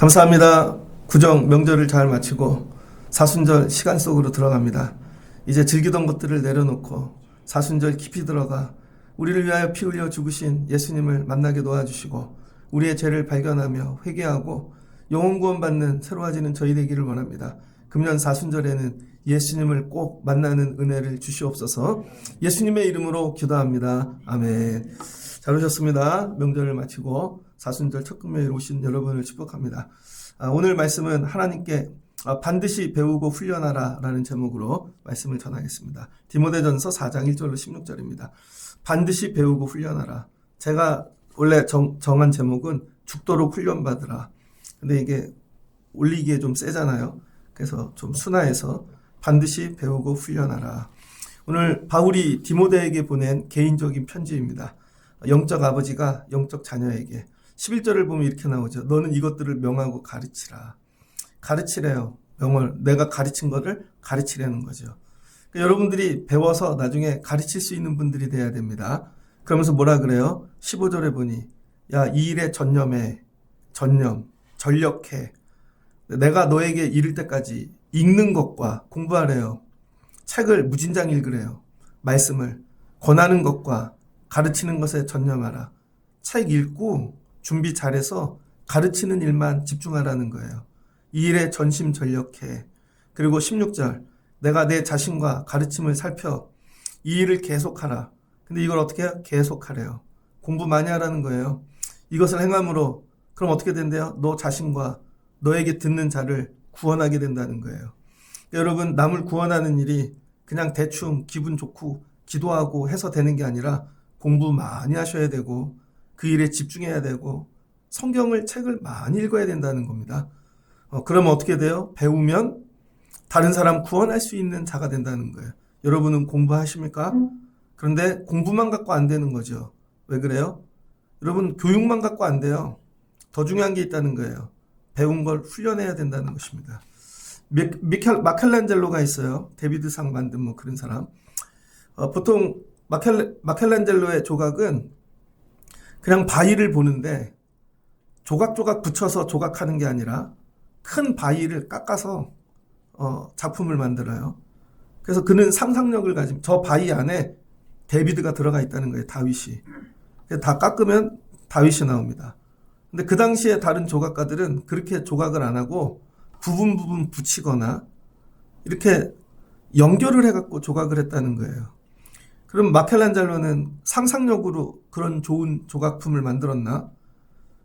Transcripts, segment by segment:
감사합니다. 구정 명절을 잘 마치고 사순절 시간 속으로 들어갑니다. 이제 즐기던 것들을 내려놓고 사순절 깊이 들어가 우리를 위하여 피 흘려 죽으신 예수님을 만나게 도와주시고 우리의 죄를 발견하며 회개하고 영혼 구원받는 새로워지는 저희 되기를 원합니다. 금년 사순절에는 예수님을 꼭 만나는 은혜를 주시옵소서. 예수님의 이름으로 기도합니다. 아멘. 잘 오셨습니다. 명절을 마치고 사순절 첫 금요일 오신 여러분을 축복합니다. 오늘 말씀은 하나님께 반드시 배우고 훈련하라 라는 제목으로 말씀을 전하겠습니다. 디모데전서 4장 1절로 16절입니다. 반드시 배우고 훈련하라. 제가 원래 정한 제목은 죽도록 훈련받으라. 근데 이게 올리기에 좀 세잖아요. 그래서 좀 순화해서 반드시 배우고 훈련하라. 오늘 바울이 디모데에게 보낸 개인적인 편지입니다. 영적 아버지가 영적 자녀에게 11절을 보면 이렇게 나오죠. 너는 이것들을 명하고 가르치라. 가르치래요. 명을 내가 가르친 것을 가르치라는 거죠. 그러니까 여러분들이 배워서 나중에 가르칠 수 있는 분들이 돼야 됩니다. 그러면서 뭐라 그래요? 15절에 보니 야, 이 일에 전념해. 전력해. 내가 너에게 이를 때까지 읽는 것과 공부하래요. 책을 무진장 읽으래요. 말씀을 권하는 것과 가르치는 것에 전념하라. 책 읽고 준비 잘해서 가르치는 일만 집중하라는 거예요. 이 일에 전심전력해. 그리고 16절 내가 내 자신과 가르침을 살펴 이 일을 계속하라. 근데 이걸 어떻게 해요? 계속하래요. 공부 많이 하라는 거예요. 이것을 행함으로 그럼 어떻게 된대요? 너 자신과 너에게 듣는 자를 구원하게 된다는 거예요. 여러분, 남을 구원하는 일이 그냥 대충 기분 좋고 기도하고 해서 되는 게 아니라 공부 많이 하셔야 되고 그 일에 집중해야 되고 성경을 책을 많이 읽어야 된다는 겁니다. 그러면 어떻게 돼요? 배우면 다른 사람 구원할 수 있는 자가 된다는 거예요. 여러분은 공부하십니까? 그런데 공부만 갖고 안 되는 거죠. 왜 그래요? 여러분, 교육만 갖고 안 돼요. 더 중요한 게 있다는 거예요. 배운 걸 훈련해야 된다는 것입니다. 마켈란젤로가 있어요. 데비드상 만든 뭐 그런 사람. 보통 마켈란젤로의 조각은 그냥 바위를 보는데 조각조각 붙여서 조각하는 게 아니라 큰 바위를 깎아서 작품을 만들어요. 그래서 그는 상상력을 가지고 저 바위 안에 데비드가 들어가 있다는 거예요. 다윗이. 다 깎으면 다윗이 나옵니다. 근데 그 당시에 다른 조각가들은 그렇게 조각을 안 하고 부분 붙이거나 이렇게 연결을 해갖고 조각을 했다는 거예요. 그럼 마켈란젤로는 상상력으로 그런 좋은 조각품을 만들었나?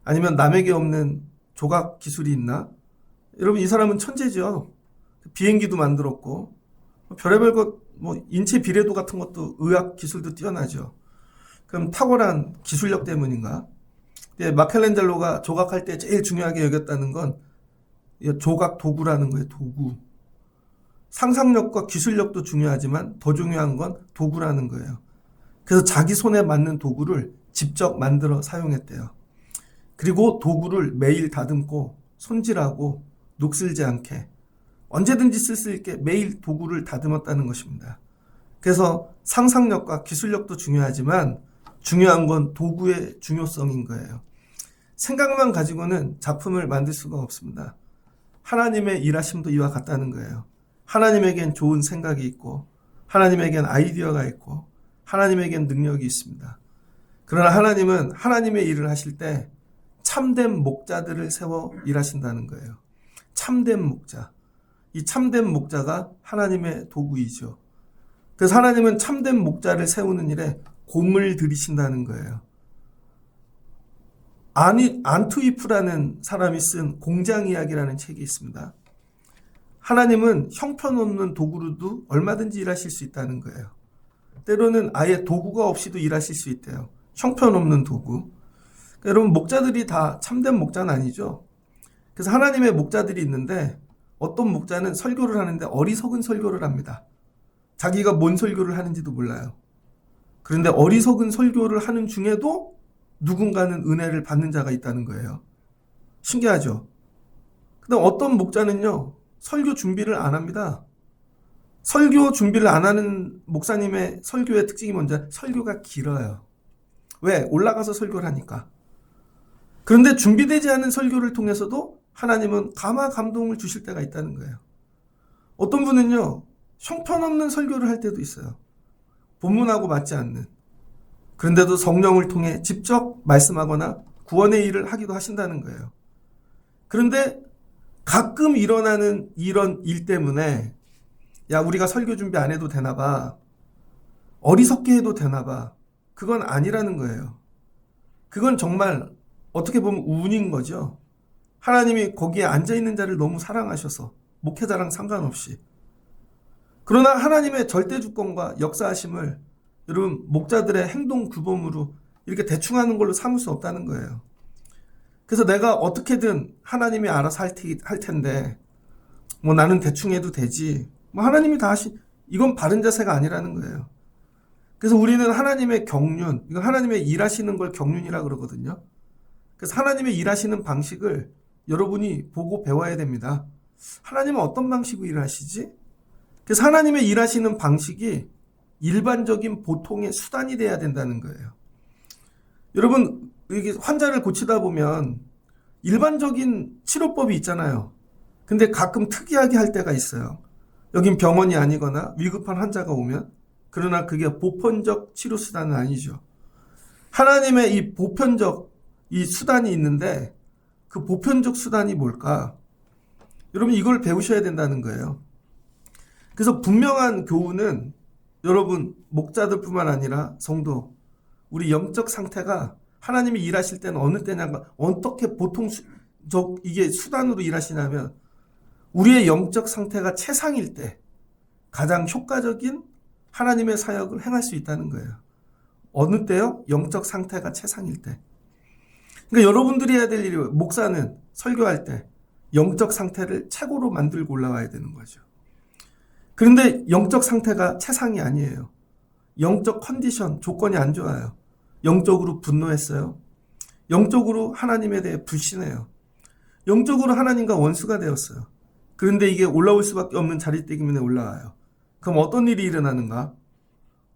아니면 남에게 없는 조각 기술이 있나? 여러분, 이 사람은 천재죠. 비행기도 만들었고 별의별 것, 뭐 인체 비례도 같은 것도 의학 기술도 뛰어나죠. 그럼 탁월한 기술력 때문인가? 마켈란젤로가 조각할 때 제일 중요하게 여겼다는 건 조각 도구라는 거예요. 도구. 상상력과 기술력도 중요하지만 더 중요한 건 도구라는 거예요. 그래서 자기 손에 맞는 도구를 직접 만들어 사용했대요. 그리고 도구를 매일 다듬고 손질하고 녹슬지 않게 언제든지 쓸 수 있게 매일 도구를 다듬었다는 것입니다. 그래서 상상력과 기술력도 중요하지만 중요한 건 도구의 중요성인 거예요. 생각만 가지고는 작품을 만들 수가 없습니다. 하나님의 일하심도 이와 같다는 거예요. 하나님에겐 좋은 생각이 있고 하나님에겐 아이디어가 있고 하나님에겐 능력이 있습니다. 그러나 하나님은 하나님의 일을 하실 때 참된 목자들을 세워 일하신다는 거예요. 참된 목자. 이 참된 목자가 하나님의 도구이죠. 그래서 하나님은 참된 목자를 세우는 일에 공을 들이신다는 거예요. 안투이프라는 사람이 쓴 공장 이야기라는 책이 있습니다. 하나님은 형편없는 도구로도 얼마든지 일하실 수 있다는 거예요. 때로는 아예 도구가 없이도 일하실 수 있대요. 형편없는 도구. 그러니까 여러분, 목자들이 다 참된 목자는 아니죠. 그래서 하나님의 목자들이 있는데 어떤 목자는 설교를 하는데 어리석은 설교를 합니다. 자기가 뭔 설교를 하는지도 몰라요. 그런데 어리석은 설교를 하는 중에도 누군가는 은혜를 받는 자가 있다는 거예요. 신기하죠? 근데 어떤 목자는요, 설교 준비를 안 합니다. 설교 준비를 안 하는 목사님의 설교의 특징이 뭔지 설교가 길어요. 왜? 올라가서 설교를 하니까. 그런데 준비되지 않은 설교를 통해서도 하나님은 감화 감동을 주실 때가 있다는 거예요. 어떤 분은요, 형편없는 설교를 할 때도 있어요. 본문하고 맞지 않는. 그런데도 성령을 통해 직접 말씀하거나 구원의 일을 하기도 하신다는 거예요. 그런데 가끔 일어나는 이런 일 때문에 야, 우리가 설교 준비 안 해도 되나 봐. 어리석게 해도 되나 봐. 그건 아니라는 거예요. 그건 정말 어떻게 보면 운인 거죠. 하나님이 거기에 앉아있는 자를 너무 사랑하셔서 목회자랑 상관없이. 그러나 하나님의 절대 주권과 역사하심을 여러분 목자들의 행동 규범으로 이렇게 대충 하는 걸로 삼을 수 없다는 거예요. 그래서 내가 어떻게든 하나님이 알아서 할 텐데 뭐 나는 대충 해도 되지. 뭐 하나님이 다 이건 바른 자세가 아니라는 거예요. 그래서 우리는 하나님의 경륜, 이건 하나님의 일하시는 걸 경륜이라 그러거든요. 그래서 하나님의 일하시는 방식을 여러분이 보고 배워야 됩니다. 하나님은 어떤 방식으로 일하시지? 그래서 하나님의 일하시는 방식이 일반적인 보통의 수단이 돼야 된다는 거예요. 여러분, 이게 환자를 고치다 보면 일반적인 치료법이 있잖아요. 근데 가끔 특이하게 할 때가 있어요. 여긴 병원이 아니거나 위급한 환자가 오면, 그러나 그게 보편적 치료 수단은 아니죠. 하나님의 이 보편적 이 수단이 있는데 그 보편적 수단이 뭘까? 여러분 이걸 배우셔야 된다는 거예요. 그래서 분명한 교훈은 여러분 목자들뿐만 아니라 성도, 우리 영적 상태가 하나님이 일하실 때는 어느 때냐가 어떻게 보통 이게 수단으로 일하시냐면 우리의 영적 상태가 최상일 때 가장 효과적인 하나님의 사역을 행할 수 있다는 거예요. 어느 때요? 영적 상태가 최상일 때. 그러니까 여러분들이 해야 될 일이 목사는 설교할 때 영적 상태를 최고로 만들고 올라와야 되는 거죠. 그런데 영적 상태가 최상이 아니에요. 영적 컨디션, 조건이 안 좋아요. 영적으로 분노했어요. 영적으로 하나님에 대해 불신해요. 영적으로 하나님과 원수가 되었어요. 그런데 이게 올라올 수밖에 없는 자리 때문에 올라와요. 그럼 어떤 일이 일어나는가?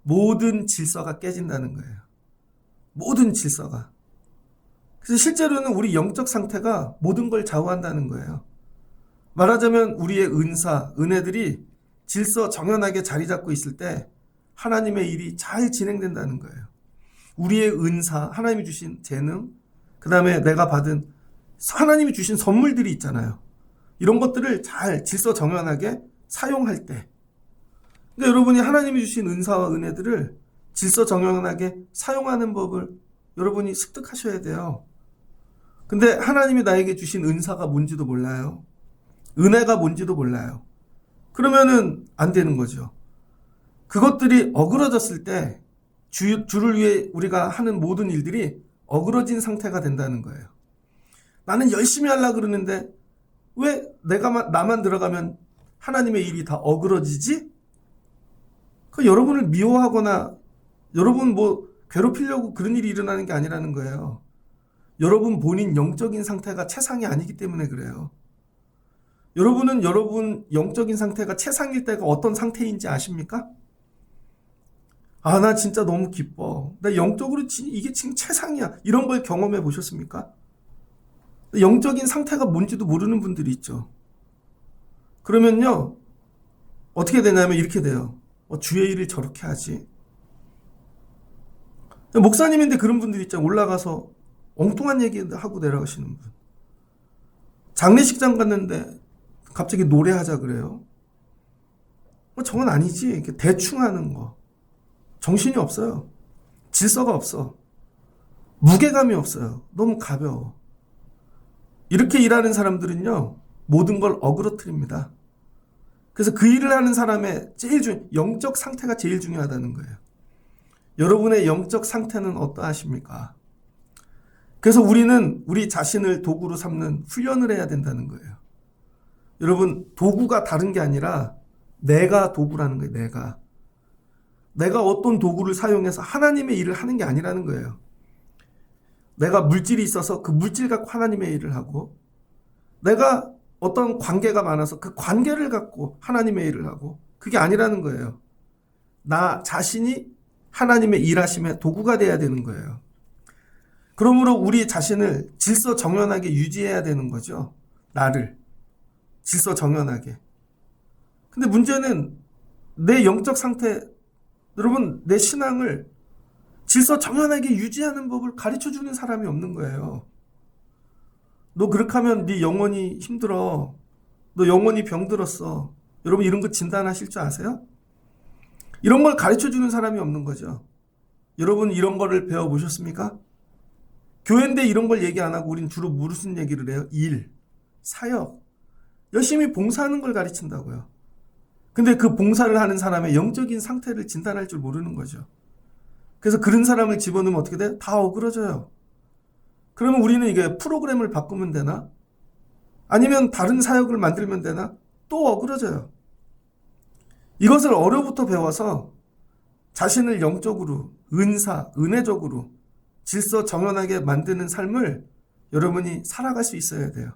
모든 질서가 깨진다는 거예요. 모든 질서가. 그래서 실제로는 우리 영적 상태가 모든 걸 좌우한다는 거예요. 말하자면 우리의 은사, 은혜들이 질서 정연하게 자리 잡고 있을 때 하나님의 일이 잘 진행된다는 거예요. 우리의 은사, 하나님이 주신 재능, 그 다음에 내가 받은 하나님이 주신 선물들이 있잖아요. 이런 것들을 잘 질서 정연하게 사용할 때, 그러니까 여러분이 하나님이 주신 은사와 은혜들을 질서 정연하게 사용하는 법을 여러분이 습득하셔야 돼요. 근데 하나님이 나에게 주신 은사가 뭔지도 몰라요. 은혜가 뭔지도 몰라요. 그러면은 안 되는 거죠. 그것들이 어그러졌을 때 주를 위해 우리가 하는 모든 일들이 어그러진 상태가 된다는 거예요. 나는 열심히 하려고 그러는데 왜 나만 들어가면 하나님의 일이 다 어그러지지? 여러분을 미워하거나 여러분 괴롭히려고 그런 일이 일어나는 게 아니라는 거예요. 여러분 본인 영적인 상태가 최상이 아니기 때문에 그래요. 여러분은 여러분 영적인 상태가 최상일 때가 어떤 상태인지 아십니까? 아, 나 진짜 너무 기뻐. 나 영적으로 이게 지금 최상이야. 이런 걸 경험해 보셨습니까? 영적인 상태가 뭔지도 모르는 분들이 있죠. 그러면요, 어떻게 되냐면 이렇게 돼요. 주의 일을 저렇게 하지. 목사님인데 그런 분들이 있잖아요. 올라가서 엉뚱한 얘기하고 내려가시는 분. 장례식장 갔는데 갑자기 노래하자 그래요. 저건 아니지. 대충 하는 거. 정신이 없어요. 질서가 없어. 무게감이 없어요. 너무 가벼워. 이렇게 일하는 사람들은요, 모든 걸 어그러뜨립니다. 그래서 그 일을 하는 사람의 영적 상태가 제일 중요하다는 거예요. 여러분의 영적 상태는 어떠하십니까? 그래서 우리는 우리 자신을 도구로 삼는 훈련을 해야 된다는 거예요. 여러분, 도구가 다른 게 아니라 내가 도구라는 거예요. 내가 어떤 도구를 사용해서 하나님의 일을 하는 게 아니라는 거예요. 내가 물질이 있어서 그 물질 갖고 하나님의 일을 하고, 내가 어떤 관계가 많아서 그 관계를 갖고 하나님의 일을 하고, 그게 아니라는 거예요. 나 자신이 하나님의 일하심의 도구가 돼야 되는 거예요. 그러므로 우리 자신을 질서 정연하게 유지해야 되는 거죠. 나를 질서 정연하게. 근데 문제는 내 영적 상태, 여러분 내 신앙을 질서 정연하게 유지하는 법을 가르쳐주는 사람이 없는 거예요. 너 그렇게 하면 네 영혼이 힘들어. 너 영혼이 병들었어. 여러분 이런 거 진단하실 줄 아세요? 이런 걸 가르쳐주는 사람이 없는 거죠. 여러분 이런 거를 배워보셨습니까? 교회인데 이런 걸 얘기 안 하고 우린 주로 무슨 얘기를 해요? 일, 사역. 열심히 봉사하는 걸 가르친다고요. 근데 그 봉사를 하는 사람의 영적인 상태를 진단할 줄 모르는 거죠. 그래서 그런 사람을 집어넣으면 어떻게 돼? 다 어그러져요. 그러면 우리는 이게 프로그램을 바꾸면 되나? 아니면 다른 사역을 만들면 되나? 또 어그러져요. 이것을 어려부터 배워서 자신을 영적으로, 은사, 은혜적으로 질서 정연하게 만드는 삶을 여러분이 살아갈 수 있어야 돼요.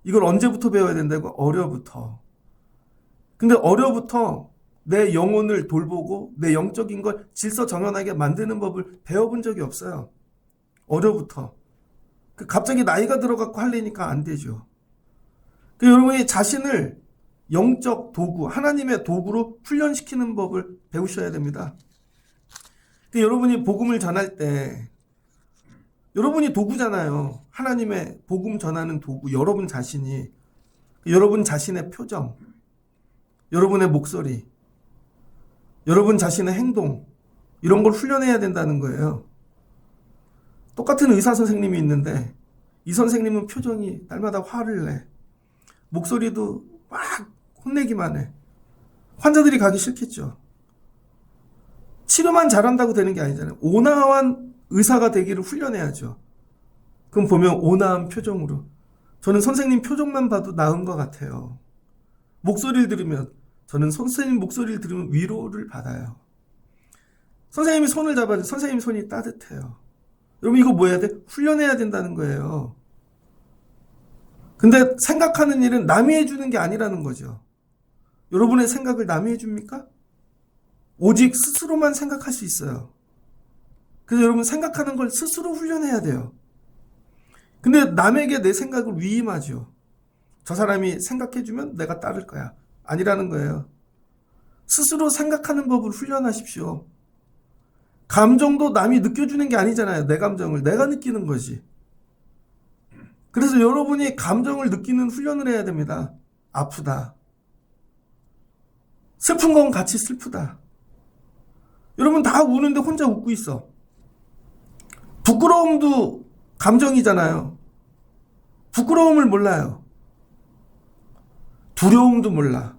이걸 언제부터 배워야 된다고? 어려부터. 근데 어려부터 내 영혼을 돌보고 내 영적인 걸 질서 정연하게 만드는 법을 배워본 적이 없어요. 어려부터. 갑자기 나이가 들어갖고 하려니까 안 되죠. 여러분이 자신을 영적 도구, 하나님의 도구로 훈련시키는 법을 배우셔야 됩니다. 여러분이 복음을 전할 때 여러분이 도구잖아요. 하나님의 복음 전하는 도구, 여러분 자신이, 여러분 자신의 표정, 여러분의 목소리, 여러분 자신의 행동, 이런 걸 훈련해야 된다는 거예요. 똑같은 의사 선생님이 있는데 이 선생님은 표정이 날마다 화를 내. 목소리도 막 혼내기만 해. 환자들이 가기 싫겠죠. 치료만 잘한다고 되는 게 아니잖아요. 온화한 의사가 되기를 훈련해야죠. 그럼 보면 온화한 표정으로. 저는 선생님 표정만 봐도 나은 것 같아요. 목소리를 들으면, 저는 선생님 목소리를 들으면 위로를 받아요. 선생님이 손을 잡아도 선생님 손이 따뜻해요. 여러분 이거 뭐 해야 돼? 훈련해야 된다는 거예요. 근데 생각하는 일은 남이 해주는 게 아니라는 거죠. 여러분의 생각을 남이 해줍니까? 오직 스스로만 생각할 수 있어요. 그래서 여러분 생각하는 걸 스스로 훈련해야 돼요. 근데 남에게 내 생각을 위임하죠. 저 사람이 생각해주면 내가 따를 거야. 아니라는 거예요. 스스로 생각하는 법을 훈련하십시오. 감정도 남이 느껴주는 게 아니잖아요. 내 감정을 내가 느끼는 거지. 그래서 여러분이 감정을 느끼는 훈련을 해야 됩니다. 아프다. 슬픈 건 같이 슬프다. 여러분 다 우는데 혼자 웃고 있어. 부끄러움도 감정이잖아요. 부끄러움을 몰라요. 두려움도 몰라.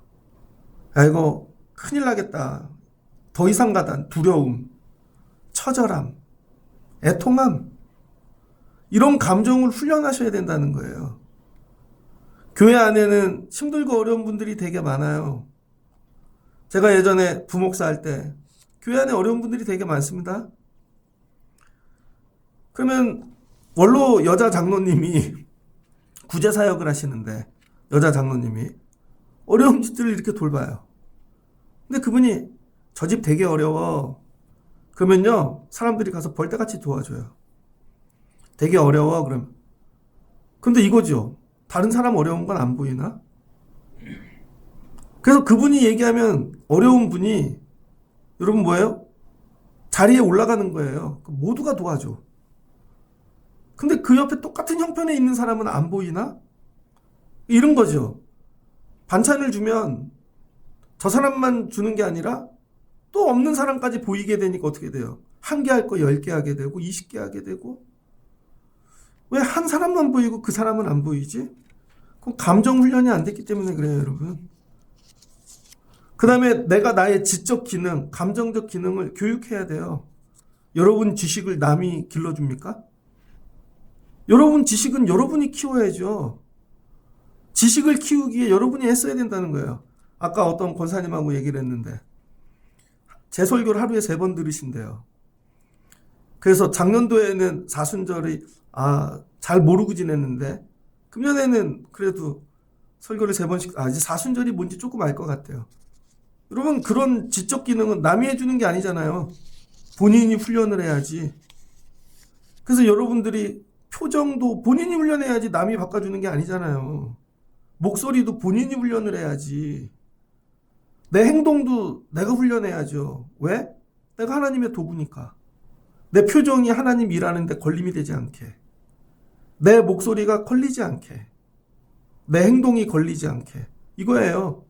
야, 이거 큰일 나겠다. 더 이상 가다. 두려움, 처절함, 애통함. 이런 감정을 훈련하셔야 된다는 거예요. 교회 안에는 힘들고 어려운 분들이 되게 많아요. 제가 예전에 부목사 할 때 교회 안에 어려운 분들이 되게 많습니다. 그러면 원로 여자 장로님이 구제 사역을 하시는데 여자 장로님이 어려운 집들을 이렇게 돌봐요. 근데 그분이 저 집 되게 어려워. 그러면요 사람들이 가서 벌떼같이 도와줘요. 되게 어려워 그럼. 근데 이거죠. 다른 사람 어려운 건 안 보이나? 그래서 그분이 얘기하면 어려운 분이 여러분 뭐예요? 자리에 올라가는 거예요. 모두가 도와줘. 근데 그 옆에 똑같은 형편에 있는 사람은 안 보이나? 이런 거죠. 반찬을 주면 저 사람만 주는 게 아니라 또 없는 사람까지 보이게 되니까 어떻게 돼요? 1개 할 거 10개 하게 되고 20개 하게 되고. 왜 한 사람만 보이고 그 사람은 안 보이지? 그럼 감정 훈련이 안 됐기 때문에 그래요, 여러분. 그 다음에 내가 나의 지적 기능, 감정적 기능을 교육해야 돼요. 여러분 지식을 남이 길러줍니까? 여러분 지식은 여러분이 키워야죠. 지식을 키우기에 여러분이 애써야 된다는 거예요. 아까 어떤 권사님하고 얘기를 했는데 제 설교를 하루에 3번 들으신대요. 그래서 작년도에는 사순절이 잘 모르고 지냈는데 금년에는 그래도 설교를 3번씩 이제 사순절이 뭔지 조금 알 것 같아요. 여러분 그런 지적 기능은 남이 해주는 게 아니잖아요. 본인이 훈련을 해야지. 그래서 여러분들이 표정도 본인이 훈련해야지 남이 바꿔주는 게 아니잖아요. 목소리도 본인이 훈련을 해야지. 내 행동도 내가 훈련해야죠. 왜? 내가 하나님의 도구니까. 내 표정이 하나님 일하는데 걸림이 되지 않게. 내 목소리가 걸리지 않게. 내 행동이 걸리지 않게. 이거예요.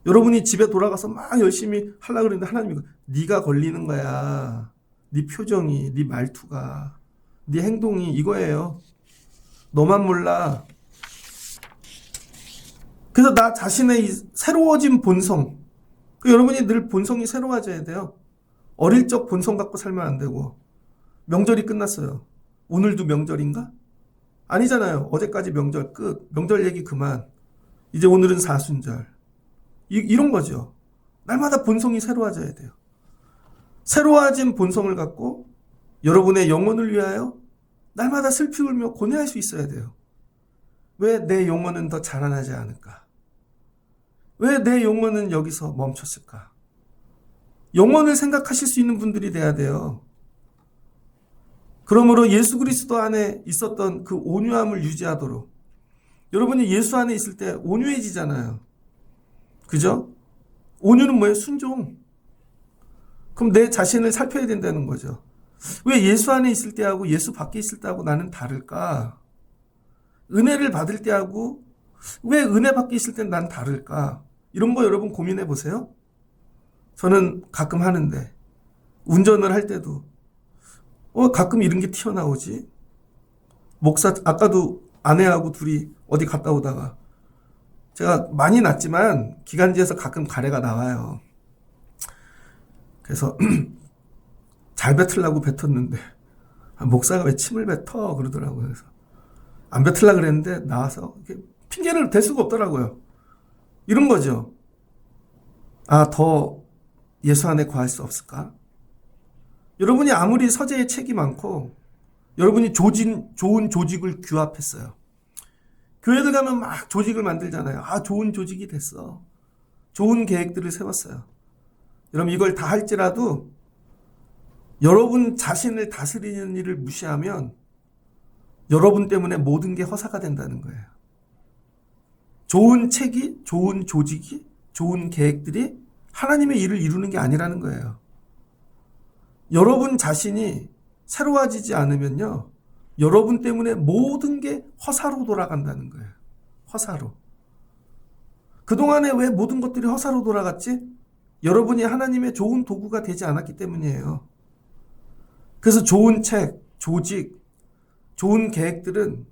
여러분이 집에 돌아가서 막 열심히 하려고 그러는데 하나님이 네가 걸리는 거야. 네 표정이, 네 말투가, 네 행동이 이거예요. 너만 몰라. 그래서 나 자신의 이 새로워진 본성. 여러분이 늘 본성이 새로워져야 돼요. 어릴 적 본성 갖고 살면 안 되고. 명절이 끝났어요. 오늘도 명절인가? 아니잖아요. 어제까지 명절 끝. 명절 얘기 그만. 이제 오늘은 사순절. 이런 거죠. 날마다 본성이 새로워져야 돼요. 새로워진 본성을 갖고 여러분의 영혼을 위하여 날마다 슬피 울며 고뇌할 수 있어야 돼요. 왜 내 영혼은 더 자라나지 않을까? 왜 내 영혼은 여기서 멈췄을까? 영혼을 생각하실 수 있는 분들이 돼야 돼요. 그러므로 예수 그리스도 안에 있었던 그 온유함을 유지하도록. 여러분이 예수 안에 있을 때 온유해지잖아요. 그죠? 온유는 뭐예요? 순종. 그럼 내 자신을 살펴야 된다는 거죠. 왜 예수 안에 있을 때하고 예수 밖에 있을 때하고 나는 다를까? 은혜를 받을 때하고 왜 은혜 밖에 있을 땐 난 다를까? 이런 거 여러분 고민해 보세요. 저는 가끔 하는데 운전을 할 때도 가끔 이런 게 튀어나오지. 목사 아까도 아내하고 둘이 어디 갔다 오다가 제가 많이 났지만 기관지에서 가끔 가래가 나와요. 그래서 잘 뱉으려고 뱉었는데 목사가 왜 침을 뱉어 그러더라고요. 그래서 안 뱉으려고 그랬는데 나와서 핑계를 댈 수가 없더라고요. 이런 거죠. 더 예수 안에 거할 수 없을까? 여러분이 아무리 서재에 책이 많고 여러분이 좋은 조직을 규합했어요. 교회들 가면 막 조직을 만들잖아요. 좋은 조직이 됐어. 좋은 계획들을 세웠어요. 여러분 이걸 다 할지라도 여러분 자신을 다스리는 일을 무시하면 여러분 때문에 모든 게 허사가 된다는 거예요. 좋은 책이, 좋은 조직이, 좋은 계획들이 하나님의 일을 이루는 게 아니라는 거예요. 여러분 자신이 새로워지지 않으면요. 여러분 때문에 모든 게 허사로 돌아간다는 거예요. 허사로. 그동안에 왜 모든 것들이 허사로 돌아갔지? 여러분이 하나님의 좋은 도구가 되지 않았기 때문이에요. 그래서 좋은 책, 조직, 좋은 계획들은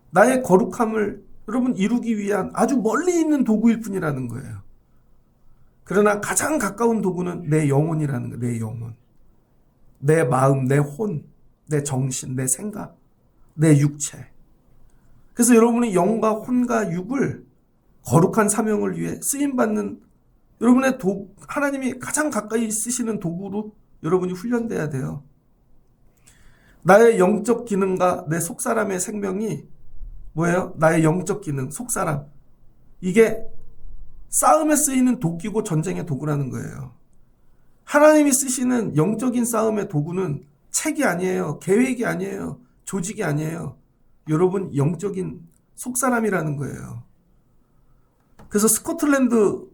나의 거룩함을 여러분 이루기 위한 아주 멀리 있는 도구일 뿐이라는 거예요. 그러나 가장 가까운 도구는 내 영혼이라는 거예요. 내 영혼. 내 마음, 내 혼, 내 정신, 내 생각, 내 육체. 그래서 여러분이 영과 혼과 육을 거룩한 사명을 위해 쓰임받는 여러분의 하나님이 가장 가까이 쓰시는 도구로 여러분이 훈련돼야 돼요. 나의 영적 기능과 내 속사람의 생명이 뭐예요? 나의 영적 기능, 속사람. 이게 싸움에 쓰이는 도끼고 전쟁의 도구라는 거예요. 하나님이 쓰시는 영적인 싸움의 도구는 책이 아니에요. 계획이 아니에요. 조직이 아니에요. 여러분 영적인 속사람이라는 거예요. 그래서 스코틀랜드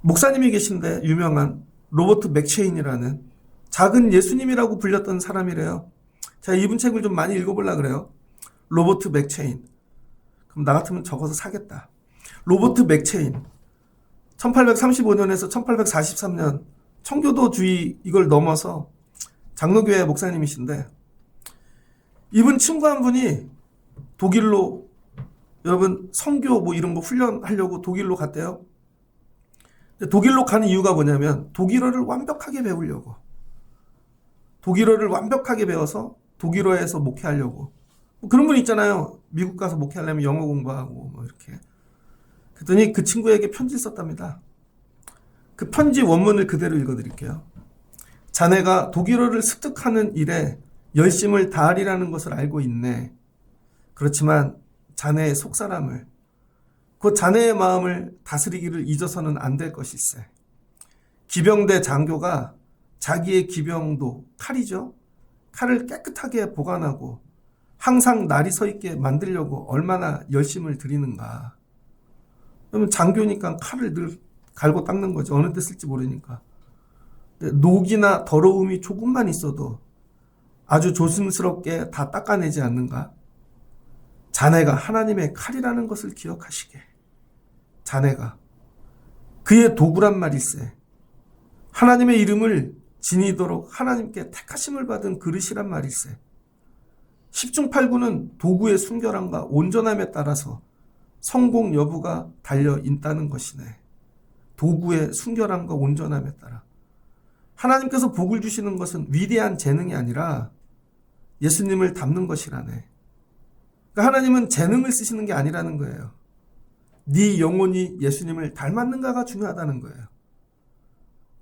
목사님이 계신데 유명한 로버트 맥체인이라는 작은 예수님이라고 불렸던 사람이래요. 제가 이분 책을 좀 많이 읽어보려고 그래요. 로버트 맥체인. 그럼 나 같으면 적어서 사겠다. 로버트 맥체인. 1835년에서 1843년 청교도주의 이걸 넘어서 장로교회 목사님이신데 이분 친구 한 분이 독일로 여러분 선교 뭐 이런 거 훈련하려고 독일로 갔대요. 독일로 가는 이유가 뭐냐면 독일어를 완벽하게 배우려고. 독일어를 완벽하게 배워서 독일어에서 목회하려고. 뭐 그런 분 있잖아요. 미국 가서 목회하려면 영어 공부하고 뭐 이렇게. 그랬더니 그 친구에게 편지를 썼답니다. 그 편지 원문을 그대로 읽어드릴게요. 자네가 독일어를 습득하는 일에 열심을 다하리라는 것을 알고 있네. 그렇지만 자네의 속사람을 곧 자네의 마음을 다스리기를 잊어서는 안 될 것일세. 기병대 장교가 자기의 기병도 칼이죠. 칼을 깨끗하게 보관하고 항상 날이 서 있게 만들려고 얼마나 열심을 들이는가. 그러면 장교니까 칼을 늘 갈고 닦는 거죠. 어느 때 쓸지 모르니까. 녹이나 더러움이 조금만 있어도 아주 조심스럽게 다 닦아내지 않는가? 자네가 하나님의 칼이라는 것을 기억하시게. 자네가 그의 도구란 말일세. 하나님의 이름을 지니도록 하나님께 택하심을 받은 그릇이란 말일세. 10중 8구는 도구의 순결함과 온전함에 따라서 성공 여부가 달려 있다는 것이네. 도구의 순결함과 온전함에 따라. 하나님께서 복을 주시는 것은 위대한 재능이 아니라 예수님을 닮는 것이라네. 그러니까 하나님은 재능을 쓰시는 게 아니라는 거예요. 네 영혼이 예수님을 닮았는가가 중요하다는 거예요.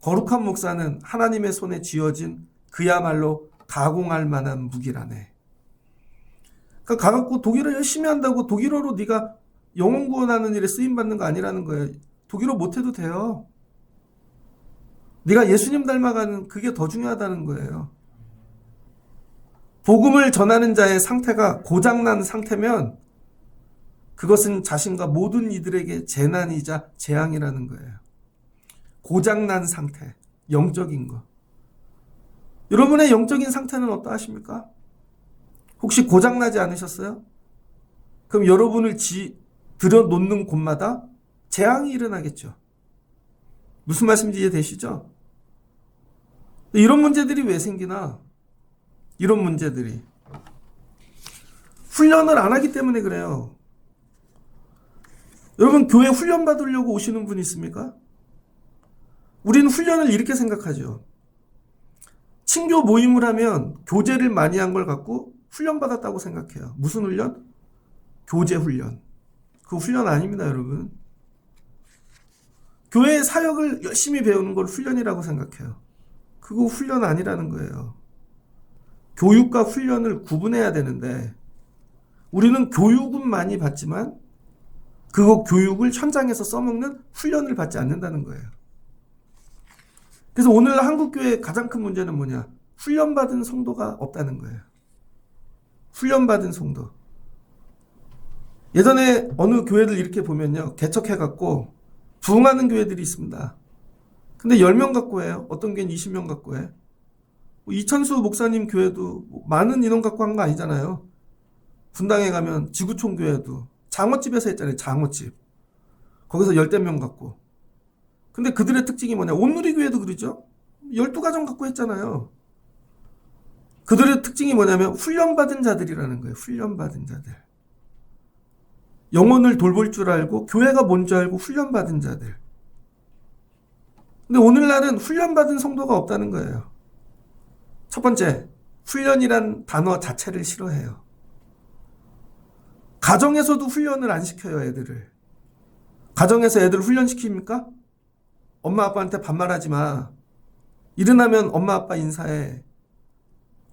거룩한 목사는 하나님의 손에 쥐어진 그야말로 가공할 만한 무기라네. 그러니까 가갖고 독일어 열심히 한다고 독일어로 네가 영혼 구원하는 일에 쓰임받는 거 아니라는 거예요. 독일어 못해도 돼요. 네가 예수님 닮아가는 그게 더 중요하다는 거예요. 복음을 전하는 자의 상태가 고장난 상태면 그것은 자신과 모든 이들에게 재난이자 재앙이라는 거예요. 고장난 상태, 영적인 거. 여러분의 영적인 상태는 어떠하십니까? 혹시 고장나지 않으셨어요? 그럼 여러분을 들여놓는 곳마다 재앙이 일어나겠죠. 무슨 말씀인지 이해되시죠? 이런 문제들이 왜 생기나? 이런 문제들이. 훈련을 안 하기 때문에 그래요. 여러분, 교회 훈련 받으려고 오시는 분 있습니까? 우리는 훈련을 이렇게 생각하죠. 친교 모임을 하면 교제를 많이 한 걸 갖고 훈련 받았다고 생각해요. 무슨 훈련? 교제 훈련. 그 훈련 아닙니다, 여러분. 교회의 사역을 열심히 배우는 걸 훈련이라고 생각해요. 그거 훈련 아니라는 거예요. 교육과 훈련을 구분해야 되는데 우리는 교육은 많이 받지만 그거 교육을 현장에서 써먹는 훈련을 받지 않는다는 거예요. 그래서 오늘 한국교회의 가장 큰 문제는 뭐냐? 훈련받은 성도가 없다는 거예요. 훈련받은 성도. 예전에 어느 교회들 이렇게 보면요. 개척해갖고 부흥하는 교회들이 있습니다. 근데 10명 갖고 해요. 어떤 교회는 20명 갖고 해. 이천수 목사님 교회도 많은 인원 갖고 한 거 아니잖아요. 분당에 가면 지구촌 교회도 장어집에서 했잖아요. 장어집. 거기서 10명 갖고. 근데 그들의 특징이 뭐냐? 온누리 교회도 그러죠. 12가정 갖고 했잖아요. 그들의 특징이 뭐냐면 훈련받은 자들이라는 거예요. 훈련받은 자들. 영혼을 돌볼 줄 알고 교회가 뭔지 알고 훈련받은 자들. 근데 오늘날은 훈련받은 성도가 없다는 거예요. 첫 번째, 훈련이란 단어 자체를 싫어해요. 가정에서도 훈련을 안 시켜요, 애들을. 가정에서 애들 훈련시킵니까? 엄마 아빠한테 반말하지 마. 일어나면 엄마 아빠 인사해.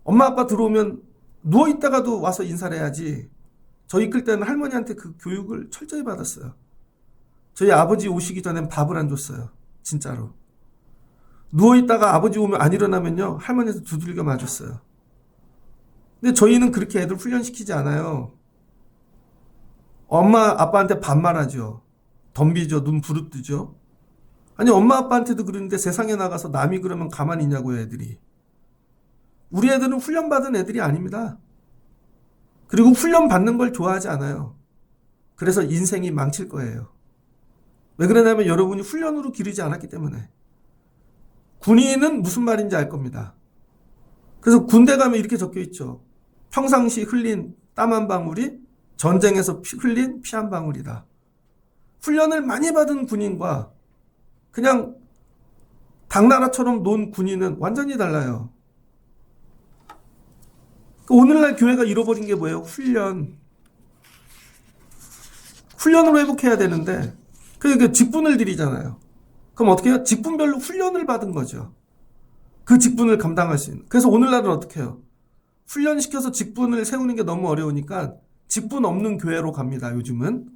엄마 아빠 들어오면 누워있다가도 와서 인사를 해야지. 저 이끌 때는 할머니한테 그 교육을 철저히 받았어요. 저희 아버지 오시기 전엔 밥을 안 줬어요. 진짜로. 누워있다가 아버지 오면 안 일어나면요. 할머니한테 두들겨 맞았어요. 근데 저희는 그렇게 애들 훈련시키지 않아요. 엄마 아빠한테 반말하죠. 덤비죠. 눈 부릅뜨죠. 아니 엄마 아빠한테도 그러는데 세상에 나가서 남이 그러면 가만히 있냐고요, 애들이. 우리 애들은 훈련받은 애들이 아닙니다. 그리고 훈련받는 걸 좋아하지 않아요. 그래서 인생이 망칠 거예요. 왜 그러냐면 여러분이 훈련으로 기르지 않았기 때문에. 군인은 무슨 말인지 알 겁니다. 그래서 군대 가면 이렇게 적혀 있죠. 평상시 흘린 땀 한 방울이 전쟁에서 흘린 피 한 방울이다. 훈련을 많이 받은 군인과 그냥 당나라처럼 논 군인은 완전히 달라요. 오늘날 교회가 잃어버린 게 뭐예요? 훈련. 훈련으로 회복해야 되는데 그러니까 직분을 드리잖아요. 그럼 어떻게 해요? 직분별로 훈련을 받은 거죠. 그 직분을 감당할 수 있는. 그래서 오늘날은 어떻게 해요? 훈련시켜서 직분을 세우는 게 너무 어려우니까 직분 없는 교회로 갑니다. 요즘은.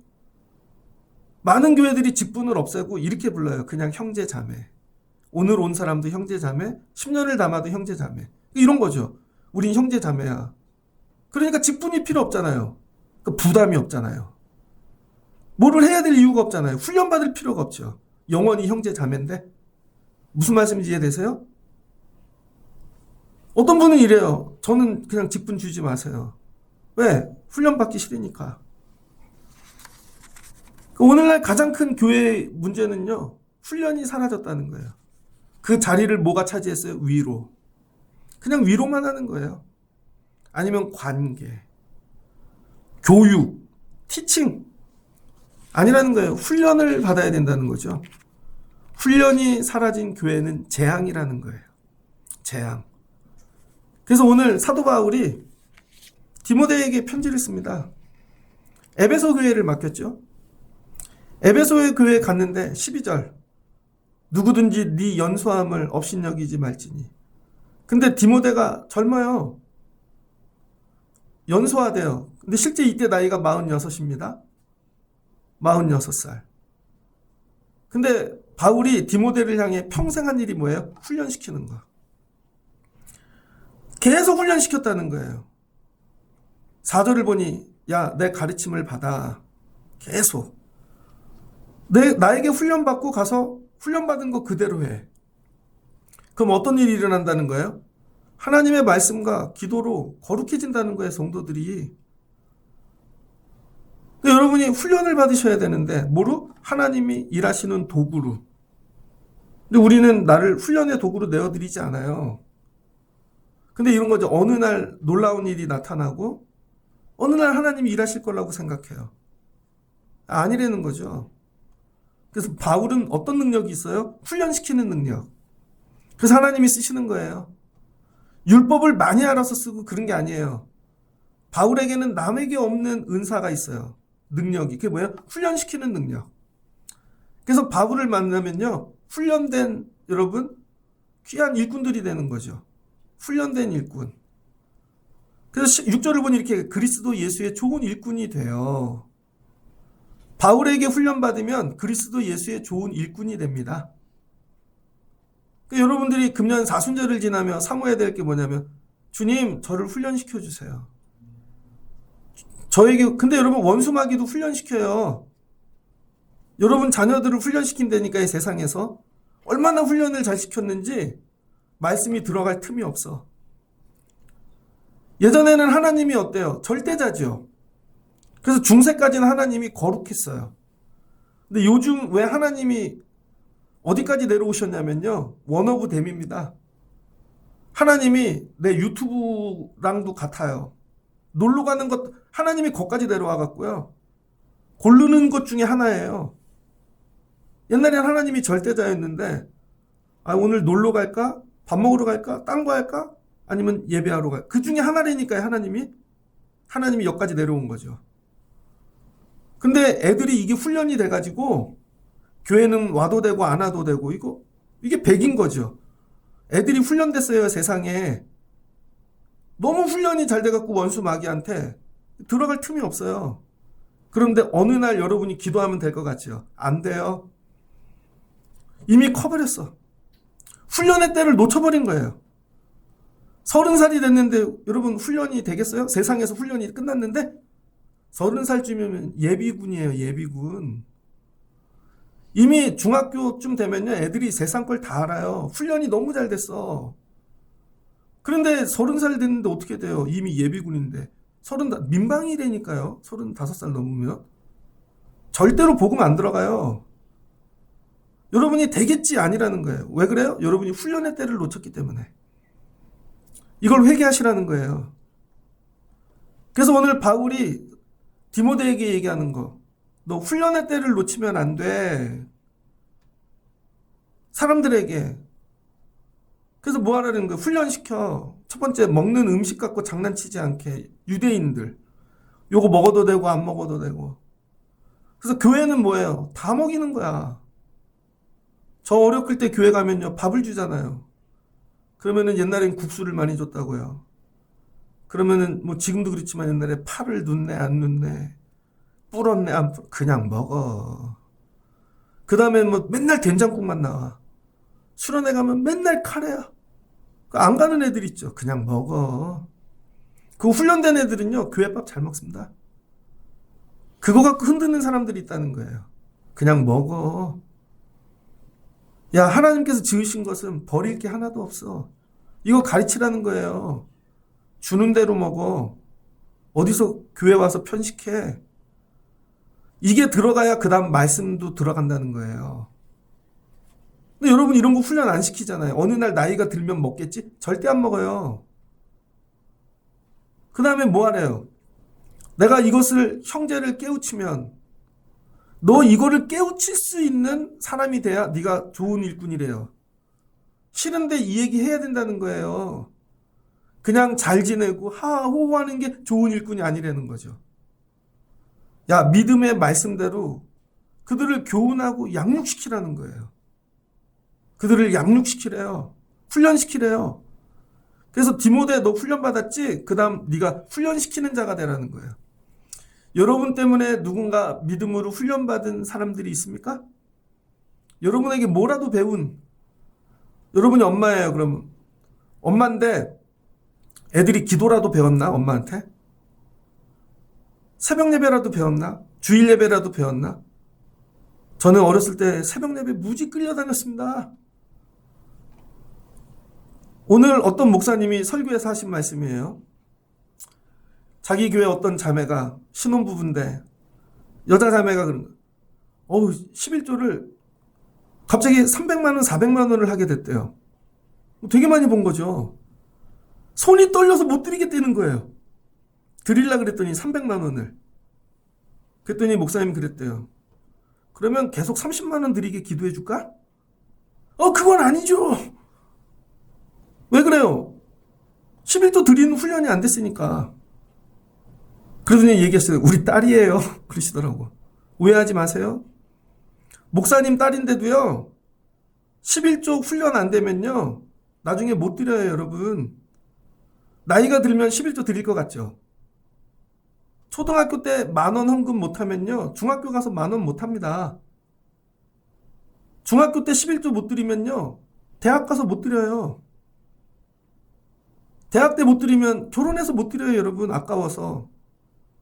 많은 교회들이 직분을 없애고 이렇게 불러요. 그냥 형제 자매. 오늘 온 사람도 형제 자매, 10년을 담아도 형제 자매. 이런 거죠. 우린 형제 자매야. 그러니까 직분이 필요 없잖아요. 그 부담이 없잖아요. 뭐를 해야 될 이유가 없잖아요. 훈련받을 필요가 없죠. 영원히 형제 자매인데. 무슨 말씀인지 이해되세요? 어떤 분은 이래요. 저는 그냥 직분 주지 마세요. 왜? 훈련받기 싫으니까. 오늘날 가장 큰 교회의 문제는요, 훈련이 사라졌다는 거예요. 그 자리를 뭐가 차지했어요? 위로. 그냥 위로만 하는 거예요. 아니면 관계, 교육, 티칭. 아니라는 거예요. 훈련을 받아야 된다는 거죠. 훈련이 사라진 교회는 재앙이라는 거예요. 재앙. 그래서 오늘 사도 바울이 디모데에게 편지를 씁니다. 에베소 교회를 맡겼죠. 에베소의 교회에 갔는데 12절 누구든지 네 연소함을 업신여기지 말지니. 근데 디모데가 젊어요. 연소하대요. 근데 실제 이때 나이가 46입니다. 46살. 근데 바울이 디모데를 향해 평생 한 일이 뭐예요? 훈련시키는 거. 계속 훈련시켰다는 거예요. 4절을 보니 야, 내 가르침을 받아. 계속. 나에게 훈련받고 가서 훈련받은 거 그대로 해. 그럼 어떤 일이 일어난다는 거예요? 하나님의 말씀과 기도로 거룩해진다는 거예요, 성도들이. 여러분이 훈련을 받으셔야 되는데 뭐로? 하나님이 일하시는 도구로. 근데 우리는 나를 훈련의 도구로 내어드리지 않아요. 근데 이런 거죠. 어느 날 놀라운 일이 나타나고 어느 날 하나님이 일하실 거라고 생각해요. 아니라는 거죠. 그래서 바울은 어떤 능력이 있어요? 훈련시키는 능력. 그래서 하나님이 쓰시는 거예요. 율법을 많이 알아서 쓰고 그런 게 아니에요. 바울에게는 남에게 없는 은사가 있어요. 능력이. 그게 뭐예요? 훈련시키는 능력. 그래서 바울을 만나면요, 훈련된 여러분 귀한 일꾼들이 되는 거죠. 훈련된 일꾼. 그래서 6절을 보니 이렇게 그리스도 예수의 좋은 일꾼이 돼요. 바울에게 훈련받으면 그리스도 예수의 좋은 일꾼이 됩니다. 그러니까 여러분들이 금년 사순절을 지나며 사모해야 될 게 뭐냐면 주님 저를 훈련시켜 주세요. 근데 여러분 원수마귀도 훈련시켜요. 여러분 자녀들을 훈련시킨다니까 이 세상에서. 얼마나 훈련을 잘 시켰는지 말씀이 들어갈 틈이 없어. 예전에는 하나님이 어때요? 절대자죠. 그래서 중세까지는 하나님이 거룩했어요. 근데 요즘 왜 하나님이 어디까지 내려오셨냐면요, 원어브 댐입니다. 하나님이 내 유튜브랑도 같아요. 놀러 가는 것, 하나님이 거기까지 내려와 갖고요, 고르는 것 중에 하나예요. 옛날엔 하나님이 절대자였는데, 오늘 놀러 갈까? 밥 먹으러 갈까? 딴 거 할까? 아니면 예배하러 갈까? 그 중에 하나라니까요, 하나님이 여기까지 내려온 거죠. 근데 애들이 이게 훈련이 돼가지고, 교회는 와도 되고 안 와도 되고, 이게 백인 거죠. 애들이 훈련됐어요, 세상에. 너무 훈련이 잘 돼갖고 원수 마귀한테 들어갈 틈이 없어요. 그런데 어느 날 여러분이 기도하면 될 것 같죠? 안 돼요. 이미 커버렸어. 훈련의 때를 놓쳐버린 거예요. 30살이 됐는데 여러분 훈련이 되겠어요? 세상에서 훈련이 끝났는데 30살쯤이면 예비군이에요. 예비군. 이미 중학교쯤 되면요, 애들이 세상 걸 다 알아요. 훈련이 너무 잘 됐어. 그런데 30살 됐는데 어떻게 돼요? 이미 예비군인데. 민방위 되니까요. 35살 넘으면. 절대로 복음 안 들어가요. 여러분이 되겠지 아니라는 거예요. 왜 그래요? 여러분이 훈련의 때를 놓쳤기 때문에. 이걸 회개하시라는 거예요. 그래서 오늘 바울이 디모데에게 얘기하는 거, 너 훈련의 때를 놓치면 안 돼. 사람들에게. 그래서 뭐 하라는 거예요? 훈련시켜. 첫 번째, 먹는 음식 갖고 장난치지 않게. 유대인들. 요거 먹어도 되고 안 먹어도 되고. 그래서 교회는 뭐예요? 다 먹이는 거야. 저 어렸을 때 교회 가면요, 밥을 주잖아요. 그러면은 옛날엔 국수를 많이 줬다고요. 그러면은 뭐 지금도 그렇지만 옛날에 파를 넣네 안 넣네, 불었네 안 불, 그냥 먹어. 그 다음에 뭐 맨날 된장국만 나와. 수련회 가면 맨날 카레야. 안 가는 애들 있죠. 그냥 먹어. 그 훈련된 애들은요, 교회밥 잘 먹습니다. 그거 갖고 흔드는 사람들이 있다는 거예요. 그냥 먹어. 야, 하나님께서 지으신 것은 버릴 게 하나도 없어. 이거 가르치라는 거예요. 주는 대로 먹어. 어디서 교회 와서 편식해. 이게 들어가야 그 다음 말씀도 들어간다는 거예요. 근데 여러분 이런 거 훈련 안 시키잖아요. 어느 날 나이가 들면 먹겠지? 절대 안 먹어요. 그 다음에 뭐 하래요? 내가 이것을 형제를 깨우치면 너 이거를 깨우칠 수 있는 사람이 돼야 네가 좋은 일꾼이래요. 싫은데 이 얘기 해야 된다는 거예요. 그냥 잘 지내고 하하호호하는 게 좋은 일꾼이 아니라는 거죠. 야, 믿음의 말씀대로 그들을 교훈하고 양육시키라는 거예요. 그들을 양육시키래요. 훈련시키래요. 그래서 디모데 너 훈련받았지? 그 다음 네가 훈련시키는 자가 되라는 거예요. 여러분 때문에 누군가 믿음으로 훈련받은 사람들이 있습니까? 여러분에게 뭐라도 배운, 여러분이 엄마예요. 그러면 엄마인데 애들이 기도라도 배웠나? 엄마한테? 새벽 예배라도 배웠나? 주일 예배라도 배웠나? 저는 어렸을 때 새벽 예배 무지 끌려다녔습니다. 오늘 어떤 목사님이 설교에서 하신 말씀이에요. 자기 교회 어떤 자매가 신혼부부인데 여자 자매가 그런 11조를 갑자기 300만 원, 400만 원을 하게 됐대요. 되게 많이 본 거죠. 손이 떨려서 못 드리겠다는 거예요. 드리려고 그랬더니 300만 원을. 그랬더니 목사님이 그랬대요. 그러면 계속 30만 원 드리게 기도해 줄까? 그건 아니죠. 왜 그래요? 11조 드리는 훈련이 안 됐으니까. 그러더니 얘기했어요. 우리 딸이에요. 그러시더라고. 오해하지 마세요. 목사님 딸인데도요. 11조 훈련 안 되면요. 나중에 못 드려요, 여러분. 나이가 들면 11조 드릴 것 같죠? 초등학교 때 10,000원 헌금 못하면요. 중학교 가서 10,000원 못합니다. 중학교 때 11조 못 드리면요. 대학 가서 못 드려요. 대학 때 못 드리면 결혼해서 못 드려요, 여러분. 아까워서.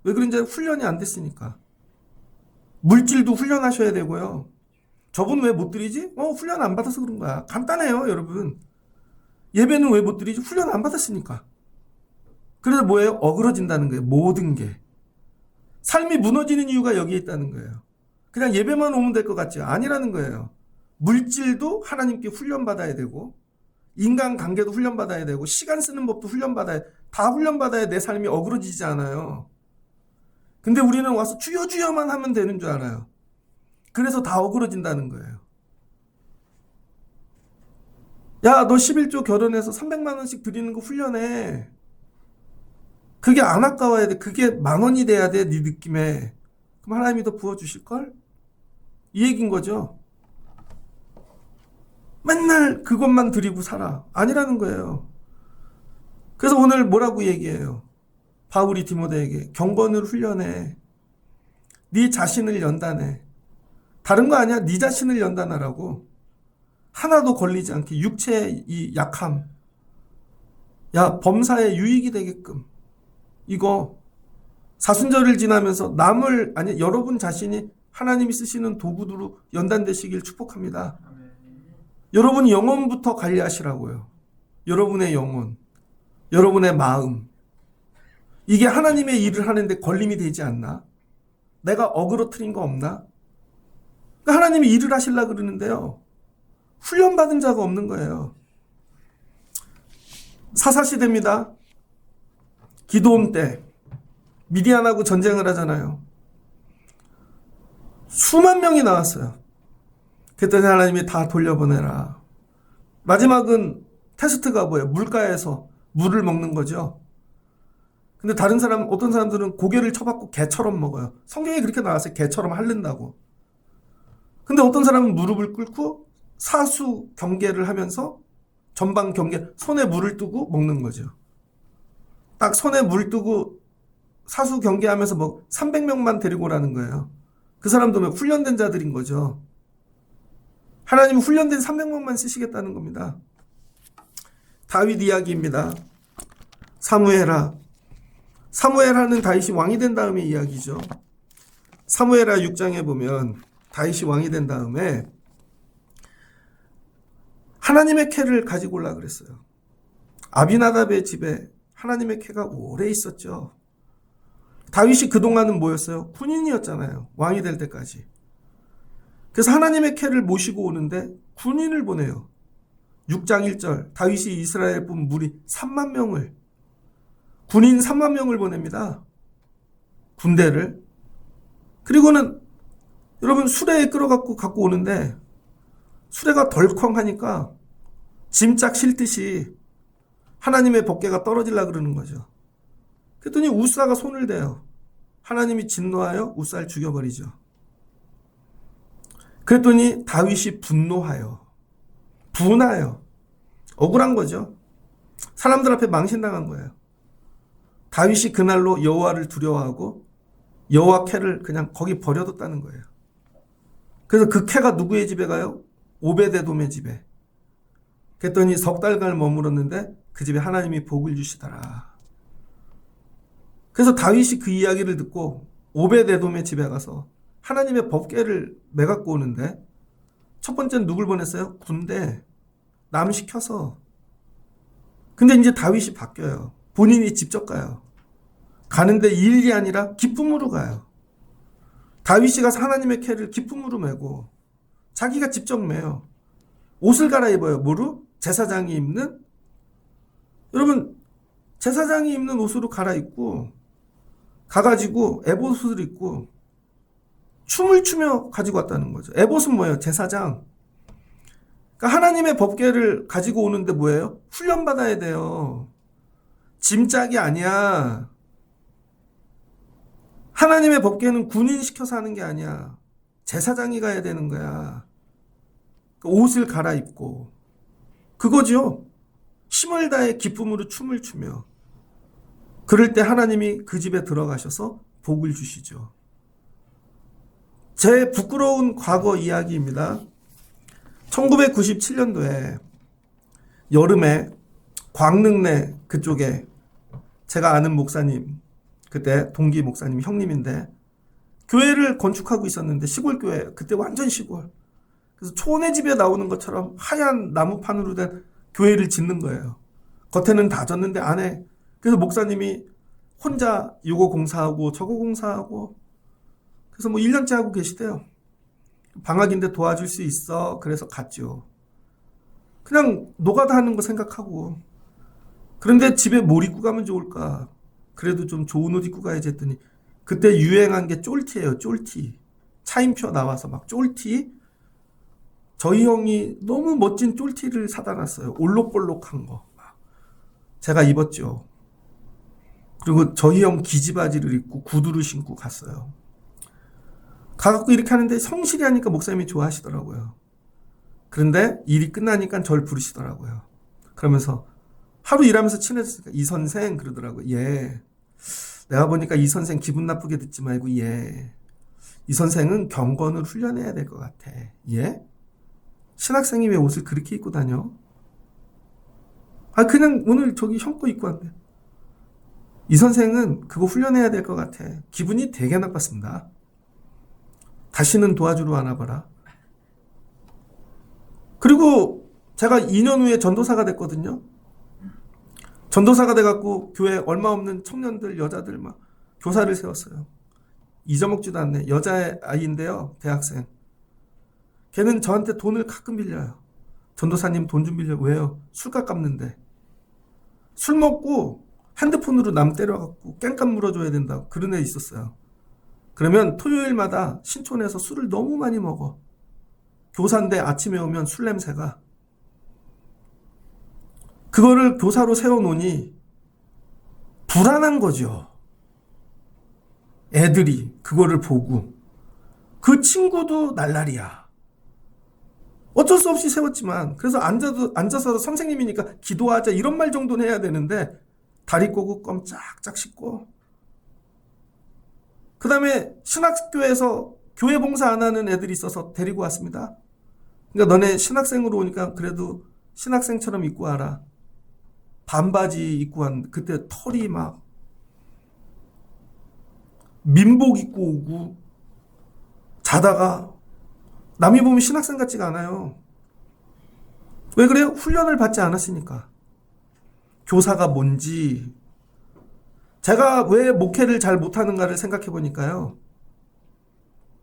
왜 그런지 훈련이 안 됐으니까. 물질도 훈련하셔야 되고요. 저분 왜 못 드리지? 훈련 안 받아서 그런 거야. 간단해요, 여러분. 예배는 왜 못 드리지? 훈련 안 받았으니까. 그래서 뭐예요? 어그러진다는 거예요. 모든 게. 삶이 무너지는 이유가 여기에 있다는 거예요. 그냥 예배만 오면 될 것 같지? 아니라는 거예요. 물질도 하나님께 훈련받아야 되고 인간관계도 훈련받아야 되고 시간 쓰는 법도 다 훈련받아야 내 삶이 어그러지지 않아요. 근데 우리는 와서 주여주여만 하면 되는 줄 알아요. 그래서 다 어그러진다는 거예요. 야, 너 11조 결혼해서 300만 원씩 드리는 거 훈련해. 그게 안 아까워야 돼. 그게 10,000원이 돼야 돼. 네 느낌에. 그럼 하나님이 더 부어주실걸? 이 얘기인 거죠. 맨날 그것만 드리고 살아. 아니라는 거예요. 그래서 오늘 뭐라고 얘기해요? 바울이 디모데에게 경건을 훈련해. 네 자신을 연단해. 다른 거 아니야. 네 자신을 연단하라고. 하나도 걸리지 않게 육체의 이 약함. 야, 범사에 유익이 되게끔. 이거 사순절을 지나면서 여러분 자신이 하나님이 쓰시는 도구로 연단되시길 축복합니다. 여러분 영혼부터 관리하시라고요. 여러분의 영혼, 여러분의 마음. 이게 하나님의 일을 하는데 걸림이 되지 않나? 내가 어그러뜨린 거 없나? 그러니까 하나님이 일을 하시려고 그러는데요. 훈련받은 자가 없는 거예요. 사사시대입니다. 기드온 때 미디안하고 전쟁을 하잖아요. 수만 명이 나왔어요. 그랬더니 하나님이 다 돌려보내라. 마지막은 테스트가 뭐예요? 물가에서 물을 먹는 거죠. 근데 어떤 사람들은 고개를 쳐박고 개처럼 먹어요. 성경에 그렇게 나왔어요. 개처럼 핥는다고. 근데 어떤 사람은 무릎을 꿇고 사수 경계를 하면서 전방 경계, 손에 물을 뜨고 먹는 거죠. 딱 손에 물 뜨고 사수 경계하면서 300명만 데리고 오라는 거예요. 그 사람들은 훈련된 자들인 거죠. 하나님은 훈련된 300명만 쓰시겠다는 겁니다. 다윗 이야기입니다. 사무엘하. 사무엘하는 다윗이 왕이 된 다음의 이야기죠. 사무엘하 6장에 보면 다윗이 왕이 된 다음에 하나님의 캐를 가지고 올라 그랬어요. 아비나답의 집에 하나님의 캐가 오래 있었죠. 다윗이 그동안은 뭐였어요? 군인이었잖아요. 왕이 될 때까지. 그래서 하나님의 캐를 모시고 오는데 군인을 보내요. 6장 1절 다윗이 이스라엘 분 무리 3만 명을 군인 3만 명을 보냅니다. 군대를. 그리고는 여러분 수레에 끌어갖고 갖고 오는데 수레가 덜컹하니까 짐짝 실듯이 하나님의 법궤가 떨어지려고 그러는 거죠. 그랬더니 우사가 손을 대요. 하나님이 진노하여 우사를 죽여버리죠. 그랬더니 다윗이 분노하여 분하여 억울한 거죠. 사람들 앞에 망신당한 거예요. 다윗이 그날로 여호와를 두려워하고 여호와 캐를 그냥 거기 버려뒀다는 거예요. 그래서 그 캐가 누구의 집에 가요? 오베데돔의 집에. 그랬더니 석 달간 머물었는데 그 집에 하나님이 복을 주시더라. 그래서 다윗이 그 이야기를 듣고 오베데돔의 집에 가서 하나님의 법궤를 매갖고 오는데 첫 번째는 누굴 보냈어요? 군대. 남 시켜서. 근데 이제 다윗이 바뀌어요. 본인이 직접 가요. 가는데 일이 아니라 기쁨으로 가요. 다윗이 가서 하나님의 캐를 기쁨으로 메고 자기가 직접 메요. 옷을 갈아입어요. 뭐로? 제사장이 입는? 여러분 제사장이 입는 옷으로 갈아입고 가가지고 에봇을 입고 춤을 추며 가지고 왔다는 거죠. 에봇은 뭐예요? 제사장. 그러니까 하나님의 법궤를 가지고 오는데 뭐예요? 훈련받아야 돼요. 짐짝이 아니야. 하나님의 법궤는 군인 시켜서 하는 게 아니야. 제사장이 가야 되는 거야. 옷을 갈아입고. 그거죠. 힘을 다해 기쁨으로 춤을 추며. 그럴 때 하나님이 그 집에 들어가셔서 복을 주시죠. 제 부끄러운 과거 이야기입니다. 1997년도에 여름에 광릉내 그쪽에 제가 아는 목사님, 그때 동기 목사님 형님인데 교회를 건축하고 있었는데 시골 교회, 그때 완전 시골. 그래서 초원의 집에 나오는 것처럼 하얀 나무판으로 된 교회를 짓는 거예요. 겉에는 다 졌는데 안에. 그래서 목사님이 혼자 요거 공사하고 저거 공사하고 그래서 뭐 1년째 하고 계시대요. 방학인데 도와줄 수 있어. 그래서 갔죠. 그냥 노가다 하는 거 생각하고. 그런데 집에 뭘 입고 가면 좋을까? 그래도 좀 좋은 옷 입고 가야지 했더니 그때 유행한 게 쫄티예요. 쫄티. 차임표 나와서 막 쫄티. 저희 형이 너무 멋진 쫄티를 사다 놨어요. 올록볼록한 거. 제가 입었죠. 그리고 저희 형 기지바지를 입고 구두를 신고 갔어요. 가갖고 이렇게 하는데 성실히 하니까 목사님이 좋아하시더라고요. 그런데 일이 끝나니까 절 부르시더라고요. 그러면서 하루 일하면서 친해졌으니까 이 선생 그러더라고요. 예. 내가 보니까 이 선생 기분 나쁘게 듣지 말고 예. 이 선생은 경건을 훈련해야 될 것 같아. 예? 신학생이 왜 옷을 그렇게 입고 다녀? 아 그냥 오늘 저기 형 거 입고 왔네. 이 선생은 그거 훈련해야 될 것 같아. 기분이 되게 나빴습니다. 다시는 도와주러 와놔봐라. 그리고 제가 2년 후에 전도사가 됐거든요. 전도사가 돼갖고 교회 얼마 없는 청년들, 여자들 막 교사를 세웠어요. 잊어먹지도 않네. 여자아이인데요. 대학생. 걔는 저한테 돈을 가끔 빌려요. 전도사님 돈 좀 빌려. 왜요? 술값 갚는데. 술 먹고 핸드폰으로 남 때려갖고 깽값 물어줘야 된다고 그런 애 있었어요. 그러면 토요일마다 신촌에서 술을 너무 많이 먹어. 교사인데 아침에 오면 술 냄새가. 그거를 교사로 세워놓으니 불안한 거죠. 애들이 그거를 보고. 그 친구도 날라리야. 어쩔 수 없이 세웠지만 그래서 앉아서 선생님이니까 기도하자 이런 말 정도는 해야 되는데 다리 꼬고 껌짝짝 씻고 그 다음에 신학교에서 교회 봉사 안 하는 애들이 있어서 데리고 왔습니다. 그러니까 너네 신학생으로 오니까 그래도 신학생처럼 입고 와라. 반바지 입고 왔는데 그때 털이 막 민복 입고 오고 자다가 남이 보면 신학생 같지가 않아요. 왜 그래요? 훈련을 받지 않았으니까. 교사가 뭔지. 제가 왜 목회를 잘 못하는가를 생각해 보니까요.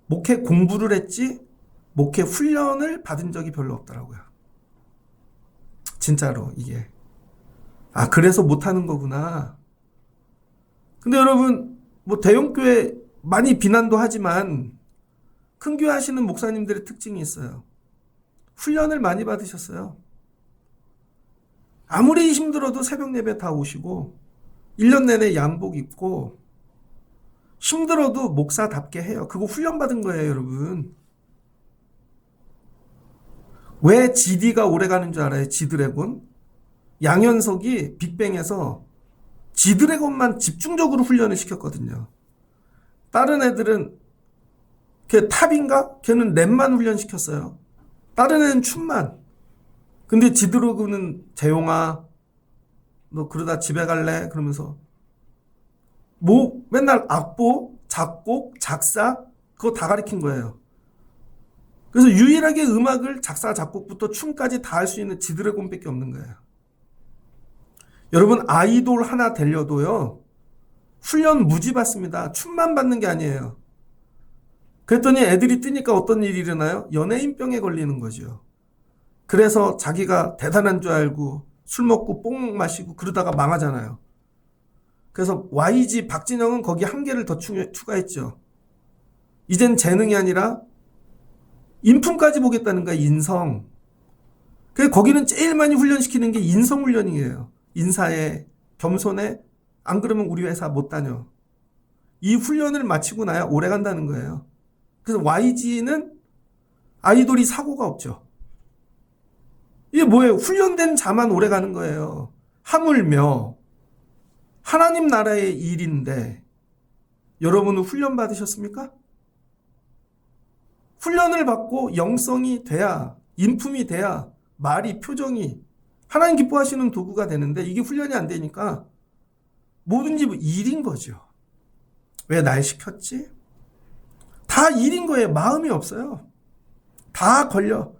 목회 공부를 했지 목회 훈련을 받은 적이 별로 없더라고요. 진짜로 이게. 아, 그래서 못하는 거구나. 근데 여러분, 뭐 대형교회 많이 비난도 하지만 큰 교회 하시는 목사님들의 특징이 있어요. 훈련을 많이 받으셨어요. 아무리 힘들어도 새벽 예배 다 오시고 1년 내내 양복 입고 힘들어도 목사답게 해요. 그거 훈련받은 거예요, 여러분. 왜 GD가 오래가는 줄 알아요? 지드래곤? 양현석이 빅뱅에서 지드래곤만 집중적으로 훈련을 시켰거든요. 다른 애들은 걔 탑인가? 걔는 랩만 훈련시켰어요. 다른 애는 춤만. 근데 지드래곤은 재용아 너 그러다 집에 갈래? 그러면서 뭐 맨날 악보, 작곡, 작사 그거 다 가르친 거예요. 그래서 유일하게 음악을 작사, 작곡부터 춤까지 다 할 수 있는 지드래곤밖에 없는 거예요. 여러분 아이돌 하나 되려도요. 훈련 무지 받습니다. 춤만 받는 게 아니에요. 그랬더니 애들이 뜨니까 어떤 일이 일어나요? 연예인병에 걸리는 거죠. 그래서 자기가 대단한 줄 알고 술 먹고 뽕 마시고 그러다가 망하잖아요. 그래서 YG 박진영은 거기 한 개를 더 추가했죠. 이젠 재능이 아니라 인품까지 보겠다는 거야, 인성. 그래서 거기는 제일 많이 훈련시키는 게 인성 훈련이에요. 인사에, 겸손에, 안 그러면 우리 회사 못 다녀. 이 훈련을 마치고 나야 오래 간다는 거예요. 그래서 YG는 아이돌이 사고가 없죠. 이게 뭐예요? 훈련된 자만 오래 가는 거예요. 하물며 하나님 나라의 일인데 여러분은 훈련 받으셨습니까? 훈련을 받고 영성이 돼야, 인품이 돼야 말이, 표정이 하나님 기뻐하시는 도구가 되는데 이게 훈련이 안 되니까 뭐든지 일인 거죠. 왜 날 시켰지? 다 일인 거예요. 마음이 없어요. 다 걸려.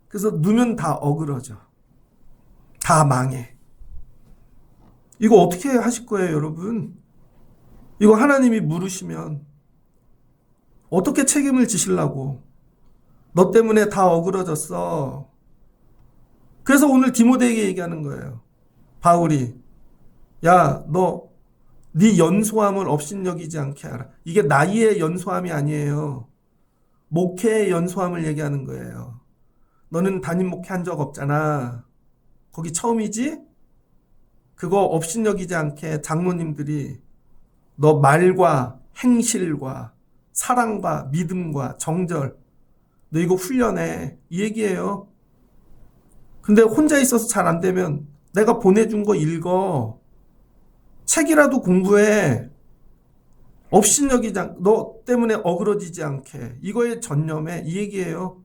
그래서 누면 다 어그러져. 다 망해. 이거 어떻게 하실 거예요, 여러분? 이거 하나님이 물으시면 어떻게 책임을 지시려고? 너 때문에 다 어그러졌어. 그래서 오늘 디모데에게 얘기하는 거예요. 바울이 야, 너 네 연소함을 업신여기지 않게 하라. 이게 나이의 연소함이 아니에요. 목회의 연소함을 얘기하는 거예요. 너는 담임 목회한 적 없잖아. 거기 처음이지? 그거 업신여기지 않게 장로님들이 너 말과 행실과 사랑과 믿음과 정절 너 이거 훈련해. 이 얘기예요. 근데 혼자 있어서 잘 안 되면 내가 보내준 거 읽어. 책이라도 공부해. 업신여기지 않게 너 때문에 어그러지지 않게. 이거에 전념해. 이 얘기예요.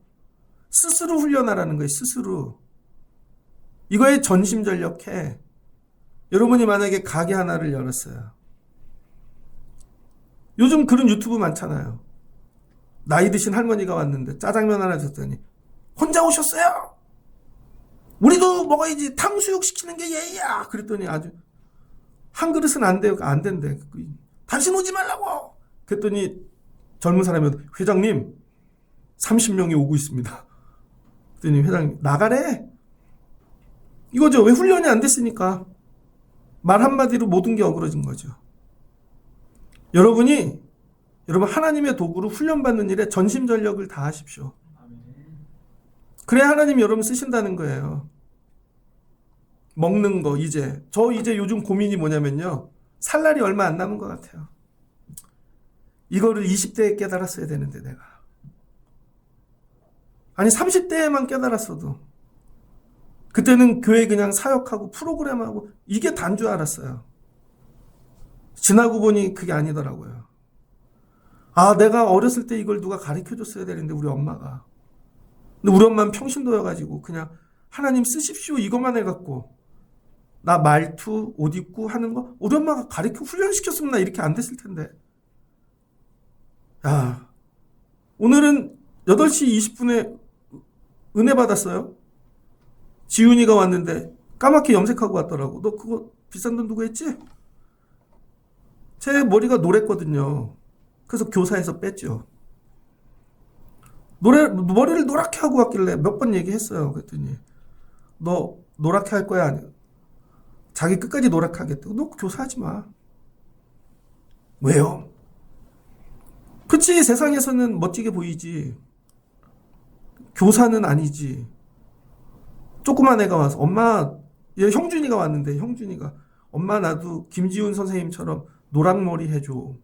스스로 훈련하라는 거예요. 스스로. 이거에 전심전력해. 여러분이 만약에 가게 하나를 열었어요. 요즘 그런 유튜브 많잖아요. 나이 드신 할머니가 왔는데 짜장면 하나 줬더니 혼자 오셨어요? 우리도 먹어야지. 탕수육 시키는 게 예의야. 그랬더니 아주 한 그릇은 안 돼요. 안 된대. 당신 오지 말라고. 그랬더니 젊은 사람이 회장님 30명이 오고 있습니다. 그랬더니 회장님 나가래. 이거죠. 왜 훈련이 안 됐으니까. 말 한마디로 모든 게 어그러진 거죠. 여러분 하나님의 도구로 훈련받는 일에 전심전력을 다하십시오. 그래야 하나님 여러분 쓰신다는 거예요. 먹는 거 이제 요즘 고민이 뭐냐면요. 살 날이 얼마 안 남은 것 같아요. 이거를 20대에 깨달았어야 되는데 내가. 아니 30대에만 깨달았어도 그때는 교회 그냥 사역하고 프로그램하고 이게 단 줄 알았어요. 지나고 보니 그게 아니더라고요. 아, 내가 어렸을 때 이걸 누가 가르쳐줬어야 되는데 우리 엄마가. 근데 우리 엄마는 평신도여가지고 그냥 하나님 쓰십시오 이것만 해갖고 나 말투, 옷 입고 하는 거 우리 엄마가 가르쳐 훈련시켰으면 나 이렇게 안 됐을 텐데. 야, 오늘은 8시 20분에 은혜 받았어요. 지훈이가 왔는데 까맣게 염색하고 왔더라고. 너 그거 비싼 돈 두고 했지? 제 머리가 노랬거든요. 그래서 교사에서 뺐죠. 머리를 노랗게 하고 왔길래 몇 번 얘기했어요. 그랬더니 너 노랗게 할 거야? 아니야. 자기 끝까지 노랗게 하겠다고. 너 교사하지 마. 왜요? 그치, 세상에서는 멋지게 보이지. 교사는 아니지. 조그만 애가 와서 엄마, 얘 형준이가 왔는데 형준이가 엄마 나도 김지훈 선생님처럼 노랑머리 해줘.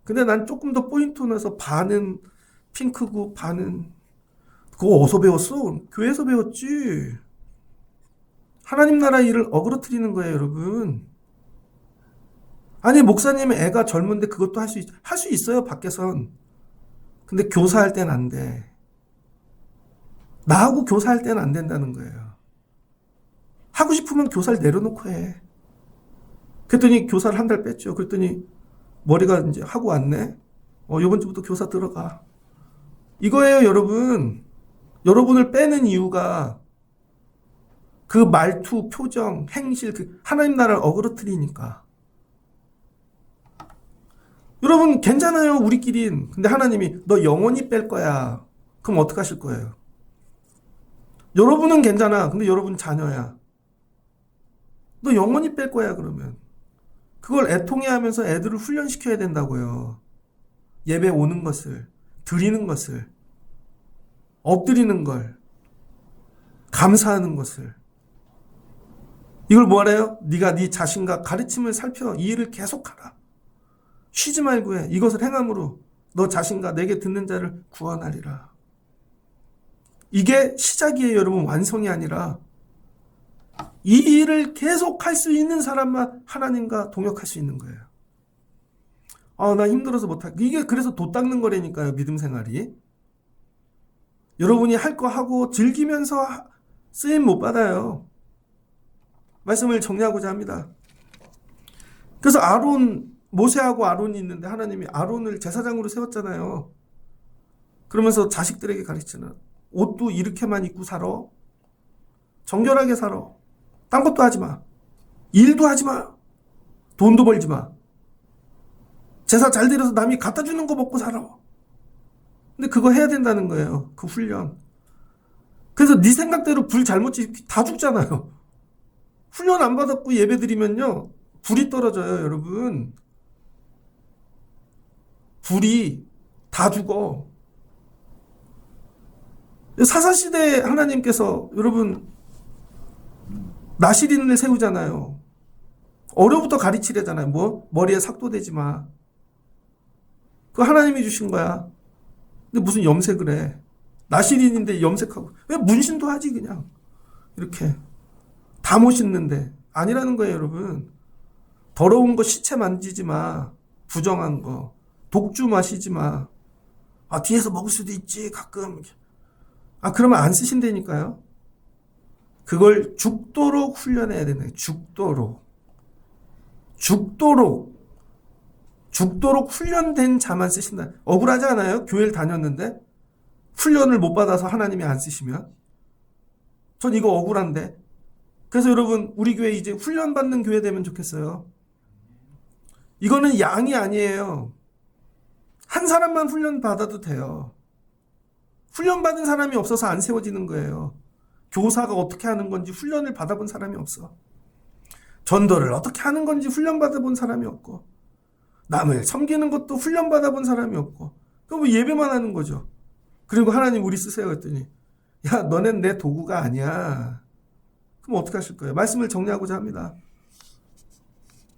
근데 난 조금 더 포인트 넣어서 반은 핑크고 반은 그거 어디서 배웠어? 교회에서 배웠지. 하나님 나라 일을 어그러뜨리는 거예요, 여러분. 아니, 목사님 애가 젊은데 그것도 할 수 있어요, 밖에선. 근데 교사할 땐 안 돼. 나하고 교사할 때는 안 된다는 거예요. 하고 싶으면 교사를 내려놓고 해. 그랬더니 교사를 한 달 뺐죠. 그랬더니 머리가 이제 하고 왔네. 이번 주부터 교사 들어가. 이거예요, 여러분. 여러분을 빼는 이유가 그 말투, 표정, 행실, 그 하나님 나라를 어그러뜨리니까. 여러분 괜찮아요, 우리끼린. 근데 하나님이 너 영원히 뺄 거야. 그럼 어떡하실 거예요? 여러분은 괜찮아. 근데 여러분 자녀야. 너 영원히 뺄 거야, 그러면. 그걸 애통해 하면서 애들을 훈련시켜야 된다고요. 예배 오는 것을, 드리는 것을, 엎드리는 걸, 감사하는 것을. 이걸 뭐하래요? 네가 네 자신과 가르침을 살펴 이 일을 계속하라. 쉬지 말고 해. 이것을 행함으로 너 자신과 내게 듣는 자를 구원하리라. 이게 시작이에요, 여러분. 완성이 아니라 이 일을 계속 할 수 있는 사람만 하나님과 동역할 수 있는 거예요. 나 힘들어서 못할. 이게 그래서 도 닦는 거라니까요, 믿음 생활이. 여러분이 할 거 하고 즐기면서 쓰임 못 받아요. 말씀을 정리하고자 합니다. 그래서 모세하고 아론이 있는데 하나님이 아론을 제사장으로 세웠잖아요. 그러면서 자식들에게 가르치잖아요. 옷도 이렇게만 입고 살아. 정결하게 살아. 딴 것도 하지 마. 일도 하지 마. 돈도 벌지 마. 제사 잘 드려서 남이 갖다 주는 거 먹고 살아. 근데 그거 해야 된다는 거예요. 그 훈련. 그래서 네 생각대로 불 잘못 지피 다 죽잖아요. 훈련 안 받았고 예배 드리면요, 불이 떨어져요, 여러분. 불이 다 죽어. 사사시대에 하나님께서 여러분 나시린을 세우잖아요. 어려부터 가르치려잖아요. 뭐? 머리에 삭도 대지 마. 그거 하나님이 주신 거야. 근데 무슨 염색을 해. 나시린인데 염색하고. 왜 문신도 하지 그냥. 이렇게. 다 멋있는데. 아니라는 거예요, 여러분. 더러운 거 시체 만지지 마. 부정한 거. 독주 마시지 마. 뒤에서 먹을 수도 있지 가끔. 그러면 안 쓰신다니까요. 그걸 죽도록 훈련해야 되는 거예요. 죽도록 훈련된 자만 쓰신다. 억울하지 않아요? 교회를 다녔는데 훈련을 못 받아서 하나님이 안 쓰시면. 전 이거 억울한데. 그래서 여러분 우리 교회 이제 훈련받는 교회 되면 좋겠어요. 이거는 양이 아니에요. 한 사람만 훈련 받아도 돼요. 훈련받은 사람이 없어서 안 세워지는 거예요. 교사가 어떻게 하는 건지 훈련을 받아본 사람이 없어. 전도를 어떻게 하는 건지 훈련 받아본 사람이 없고, 남을 섬기는 것도 훈련 받아본 사람이 없고, 그럼 뭐 예배만 하는 거죠. 그리고 하나님 우리 쓰세요 했더니, 야 너넨 내 도구가 아니야. 그럼 어떻게 하실 거예요? 말씀을 정리하고자 합니다.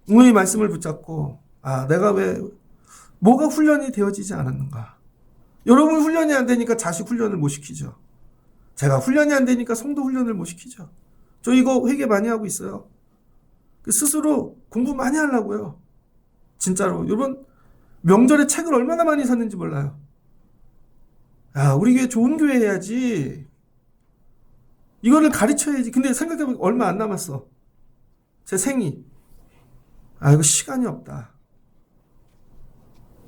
우리 말씀을 붙잡고 내가 왜 뭐가 훈련이 되어지지 않았는가. 여러분 훈련이 안 되니까 자식 훈련을 못 시키죠. 제가 훈련이 안 되니까 성도 훈련을 못 시키죠. 저 이거 회개 많이 하고 있어요. 스스로 공부 많이 하려고요. 진짜로. 여러분 명절에 책을 얼마나 많이 샀는지 몰라요. 우리 교회 좋은 교회 해야지. 이거를 가르쳐야지. 근데 생각해보면 얼마 안 남았어. 제 생이. 이거 시간이 없다.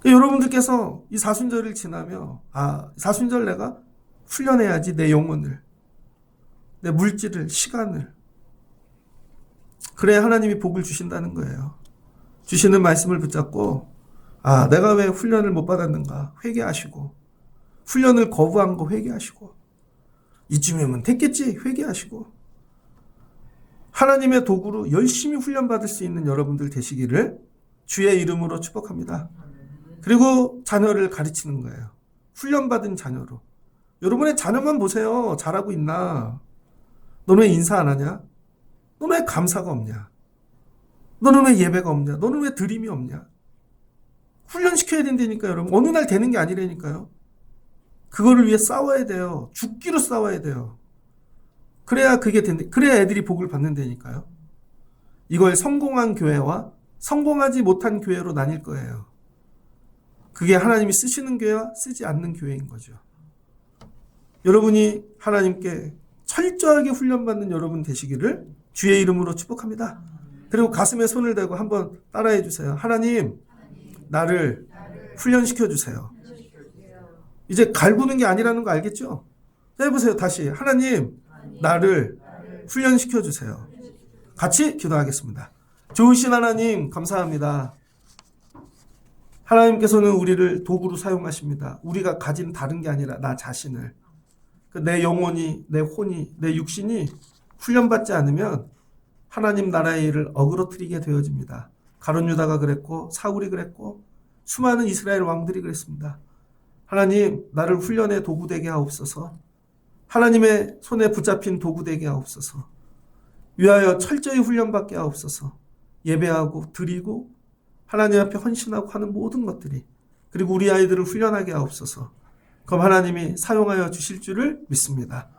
여러분들께서 이 사순절을 지나며 사순절 내가 훈련해야지 내 영혼을, 내 물질을, 시간을. 그래야 하나님이 복을 주신다는 거예요. 주시는 말씀을 붙잡고 내가 왜 훈련을 못 받았는가 회개하시고, 훈련을 거부한 거 회개하시고, 이쯤이면 됐겠지 회개하시고, 하나님의 도구로 열심히 훈련받을 수 있는 여러분들 되시기를 주의 이름으로 축복합니다. 그리고 자녀를 가르치는 거예요. 훈련받은 자녀로. 여러분의 자녀만 보세요. 잘하고 있나? 너는 왜 인사 안 하냐? 너는 왜 감사가 없냐? 너는 왜 예배가 없냐? 너는 왜 드림이 없냐? 훈련시켜야 된다니까요, 여러분. 어느 날 되는 게 아니라니까요. 그거를 위해 싸워야 돼요. 죽기로 싸워야 돼요. 그래야 그래야 애들이 복을 받는다니까요. 이걸 성공한 교회와 성공하지 못한 교회로 나뉠 거예요. 그게 하나님이 쓰시는 교회와 쓰지 않는 교회인 거죠. 여러분이 하나님께 철저하게 훈련받는 여러분 되시기를 주의 이름으로 축복합니다. 그리고 가슴에 손을 대고 한번 따라해 주세요. 하나님, 나를 훈련시켜 주세요. 이제 갈구는 게 아니라는 거 알겠죠? 해보세요. 다시. 하나님, 나를 훈련시켜 주세요. 같이 기도하겠습니다. 좋으신 하나님, 감사합니다. 하나님께서는 우리를 도구로 사용하십니다. 우리가 가진 다른 게 아니라 나 자신을. 내 영혼이, 내 혼이, 내 육신이 훈련받지 않으면 하나님 나라의 일을 어그러뜨리게 되어집니다. 가룟 유다가 그랬고, 사울이 그랬고, 수많은 이스라엘 왕들이 그랬습니다. 하나님, 나를 훈련의 도구 되게 하옵소서. 하나님의 손에 붙잡힌 도구 되게 하옵소서. 위하여 철저히 훈련받게 하옵소서. 예배하고 드리고 하나님 앞에 헌신하고 하는 모든 것들이, 그리고 우리 아이들을 훈련하게 하옵소서. 그럼 하나님이 사용하여 주실 줄을 믿습니다.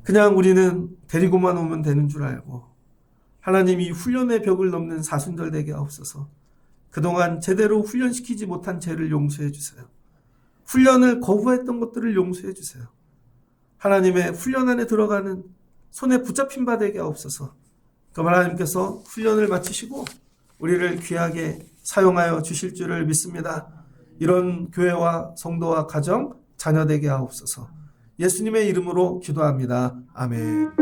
그냥 우리는 데리고만 오면 되는 줄 알고 하나님이 훈련의 벽을 넘는 사순절 되게 하옵소서. 그동안 제대로 훈련시키지 못한 죄를 용서해 주세요. 훈련을 거부했던 것들을 용서해 주세요. 하나님의 훈련 안에 들어가는 손에 붙잡힌 바 되게 하옵소서. 그럼 하나님께서 훈련을 마치시고 우리를 귀하게 사용하여 주실 줄을 믿습니다. 이런 교회와 성도와 가정, 자녀 되게 하옵소서. 예수님의 이름으로 기도합니다. 아멘.